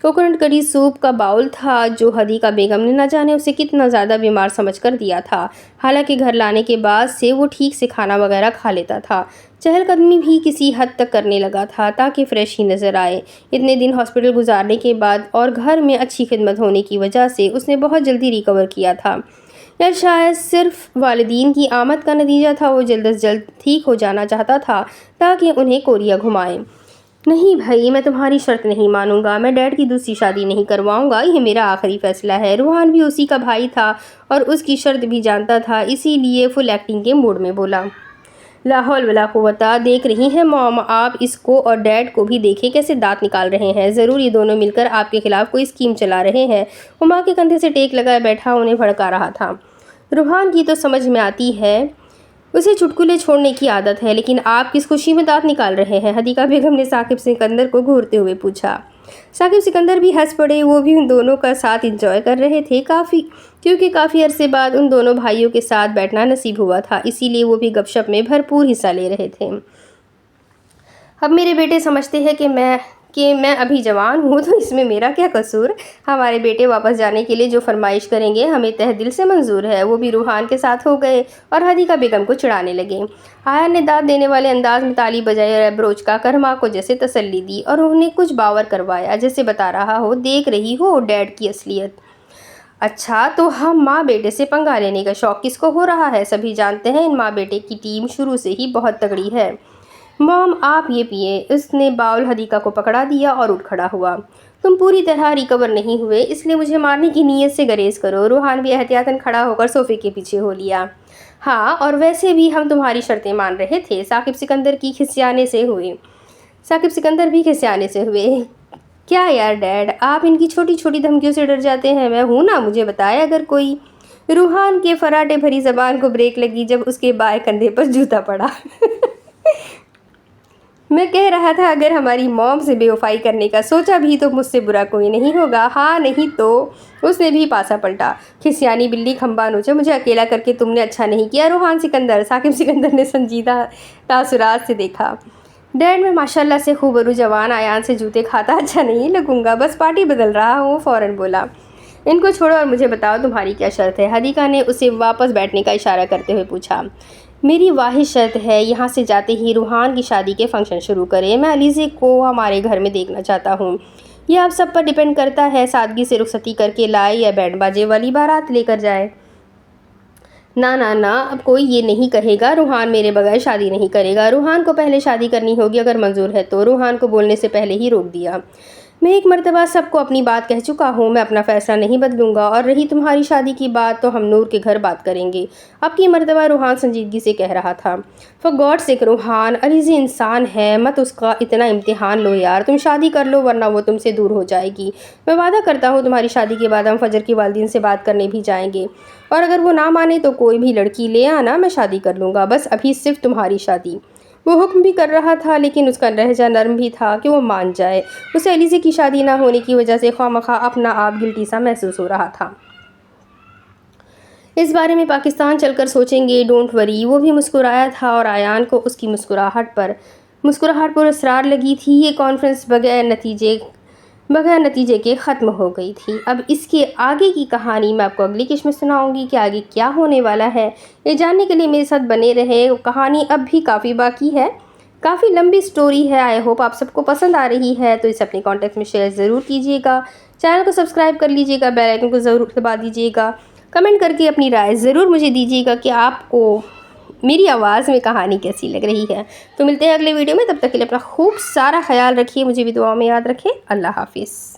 کوکونٹ کری سوپ کا باؤل تھا جو حدیقہ بیگم نے نہ جانے اسے کتنا زیادہ بیمار سمجھ کر دیا تھا۔ حالانکہ گھر لانے کے بعد سے وہ ٹھیک سے کھانا وغیرہ کھا لیتا تھا، چہل قدمی بھی کسی حد تک کرنے لگا تھا تاکہ فریش ہی نظر آئے۔ اتنے دن ہاسپٹل گزارنے کے بعد اور گھر میں اچھی خدمت ہونے کی وجہ سے اس نے بہت جلدی ریکور کیا تھا، یا شاید صرف والدین کی آمد کا نتیجہ تھا۔ وہ جلد از جلد ٹھیک ہو جانا چاہتا تھا تاکہ انہیں کوریا گھمائے۔ نہیں بھائی، میں تمہاری شرط نہیں مانوں گا، میں ڈیڈ کی دوسری شادی نہیں کرواؤں گا، یہ میرا آخری فیصلہ ہے۔ روحان بھی اسی کا بھائی تھا اور اس کی شرط بھی جانتا تھا، اسی لیے فل ایکٹنگ کے موڈ میں بولا۔ لا حول ولا قوت، دیکھ رہی ہیں مام آپ اس کو، اور ڈیڈ کو بھی دیکھیں کیسے دانت نکال رہے ہیں، ضرور یہ دونوں مل کر آپ کے خلاف کوئی اسکیم چلا رہے ہیں۔ وہ ماں کے کندھے سے ٹیک لگائے بیٹھا انہیں بھڑکا رہا تھا۔ روحان کی تو سمجھ میں آتی ہے، اسے چٹکلے چھوڑنے کی عادت ہے، لیکن آپ کس خوشی میں دانت نکال رہے ہیں؟ حدیقہ بیگم نے ثاقب سکندر کو گھورتے ہوئے پوچھا۔ ثاقب سکندر بھی ہنس پڑے، وہ بھی ان دونوں کا ساتھ انجوائے کر رہے تھے کیونکہ کافی عرصے بعد ان دونوں بھائیوں کے ساتھ بیٹھنا نصیب ہوا تھا، اسی لیے وہ بھی گپ شپ میں بھرپور حصہ لے رہے تھے۔ اب میرے بیٹے سمجھتے ہیں کہ میں ابھی جوان ہوں، تو اس میں میرا کیا قصور؟ ہمارے بیٹے واپس جانے کے لیے جو فرمائش کریں گے ہمیں تہ دل سے منظور ہے۔ وہ بھی روحان کے ساتھ ہو گئے اور حدیقہ بیگم کو چڑھانے لگے۔ آیان نے داد دینے والے انداز میں تالی بجائی اور ایبروچ کا کر ماں کو جیسے تسلی دی اور انہیں کچھ باور کروایا، جیسے بتا رہا ہو دیکھ رہی ہو ڈیڈ کی اصلیت۔ اچھا، تو ہم ماں بیٹے سے پنگا لینے کا شوق کس کو ہو رہا ہے؟ سبھی جانتے ہیں ان ماں بیٹے کی ٹیم شروع سے ہی بہت تگڑی ہے۔ مام آپ یہ پیئے، اس نے باؤل حدیقہ کو پکڑا دیا اور اٹھ کھڑا ہوا۔ تم پوری طرح ریکور نہیں ہوئے، اس لیے مجھے مارنے کی نیت سے گریز کرو۔ روحان بھی احتیاطاً کھڑا ہو کر صوفے کے پیچھے ہو لیا۔ ہاں، اور ویسے بھی ہم تمہاری شرطیں مان رہے تھے۔ ثاقب سکندر بھی کھسیانے سے ہوئے۔ کیا یار ڈیڈ، آپ ان کی چھوٹی چھوٹی دھمکیوں سے ڈر جاتے ہیں؟ میں ہوں نا، مجھے بتائے اگر کوئی۔ روحان کے فراٹے بھری زبان کو بریک لگی جب اس کے بائیں کندھے پر جوتا پڑا۔ میں کہہ رہا تھا اگر ہماری موم سے بے وفائی کرنے کا سوچا بھی تو مجھ سے برا کوئی نہیں ہوگا، ہاں نہیں تو؟ اس نے بھی پاسا پلٹا۔ کھسیانی بلی کھمبا نوچے، مجھے اکیلا کر کے تم نے اچھا نہیں کیا روحان سکندر۔ ثاقب سکندر نے سنجیدہ تاثرات سے دیکھا۔ ڈیڈ میں ماشاءاللہ سے خوبرو جوان آیان سے جوتے کھاتا اچھا نہیں لگوں گا، بس پارٹی بدل رہا ہوں۔ وہ فوراً بولا۔ ان کو چھوڑو اور مجھے بتاؤ تمہاری کیا شرط ہے؟ حدیقہ نے اسے واپس بیٹھنے کا اشارہ کرتے ہوئے پوچھا۔ میری واحد شرط ہے یہاں سے جاتے ہی روحان کی شادی کے فنکشن شروع کریں۔ میں علیزے کو ہمارے گھر میں دیکھنا چاہتا ہوں۔ یہ آپ سب پر ڈیپینڈ کرتا ہے، سادگی سے رخصتی کر کے لائے یا بینڈ باجے والی بارات لے کر جائے۔ نہ اب کوئی یہ نہیں کہے گا روحان میرے بغیر شادی نہیں کرے گا۔ روحان کو پہلے شادی کرنی ہوگی اگر منظور ہے تو۔ روحان کو بولنے سے پہلے ہی روک دیا۔ میں ایک مرتبہ سب کو اپنی بات کہہ چکا ہوں، میں اپنا فیصلہ نہیں بدلوں گا، اور رہی تمہاری شادی کی بات تو ہم نور کے گھر بات کریں گے۔ اب کی مرتبہ روحان سنجیدگی سے کہہ رہا تھا۔ فار گاڈ سیک روحان، علیزی انسان ہے، مت اس کا اتنا امتحان لو یار، تم شادی کر لو ورنہ وہ تم سے دور ہو جائے گی۔ میں وعدہ کرتا ہوں تمہاری شادی کے بعد ہم فجر کی والدین سے بات کرنے بھی جائیں گے، اور اگر وہ نہ مانے تو کوئی بھی لڑکی لے آنا، میں شادی کر لوں گا، بس ابھی صرف تمہاری شادی۔ وہ حکم بھی کر رہا تھا لیکن اس کا لہجہ نرم بھی تھا کہ وہ مان جائے۔ اسے علیزے کی شادی نہ ہونے کی وجہ سے خواہ اپنا آپ گلٹی سا محسوس ہو رہا تھا۔ اس بارے میں پاکستان چل کر سوچیں گے، ڈونٹ وری۔ وہ بھی مسکرایا تھا اور ایان کو اس کی مسکراہٹ پر اسرار لگی تھی۔ یہ کانفرنس بغیر نتیجے کے ختم ہو گئی تھی۔ اب اس کے آگے کی کہانی میں آپ کو اگلی قسط میں سناؤں گی کہ آگے کیا ہونے والا ہے۔ یہ جاننے کے لیے میرے ساتھ بنے رہے۔ کہانی اب بھی کافی باقی ہے، کافی لمبی سٹوری ہے۔ آئی ہوپ آپ سب کو پسند آ رہی ہے، تو اسے اپنے کانٹیکٹ میں شیئر ضرور کیجیے گا۔ چینل کو سبسکرائب کر لیجیے گا، بیل آئیکن کو ضرور دبا دیجیے گا۔ کمنٹ کر کے اپنی رائے ضرور مجھے دیجیے گا کہ آپ کو میری آواز میں کہانی کیسی لگ رہی ہے۔ تو ملتے ہیں اگلے ویڈیو میں، تب تک کے لیے اپنا خوب سارا خیال رکھیے، مجھے بھی دعاؤں میں یاد رکھیں۔ اللہ حافظ۔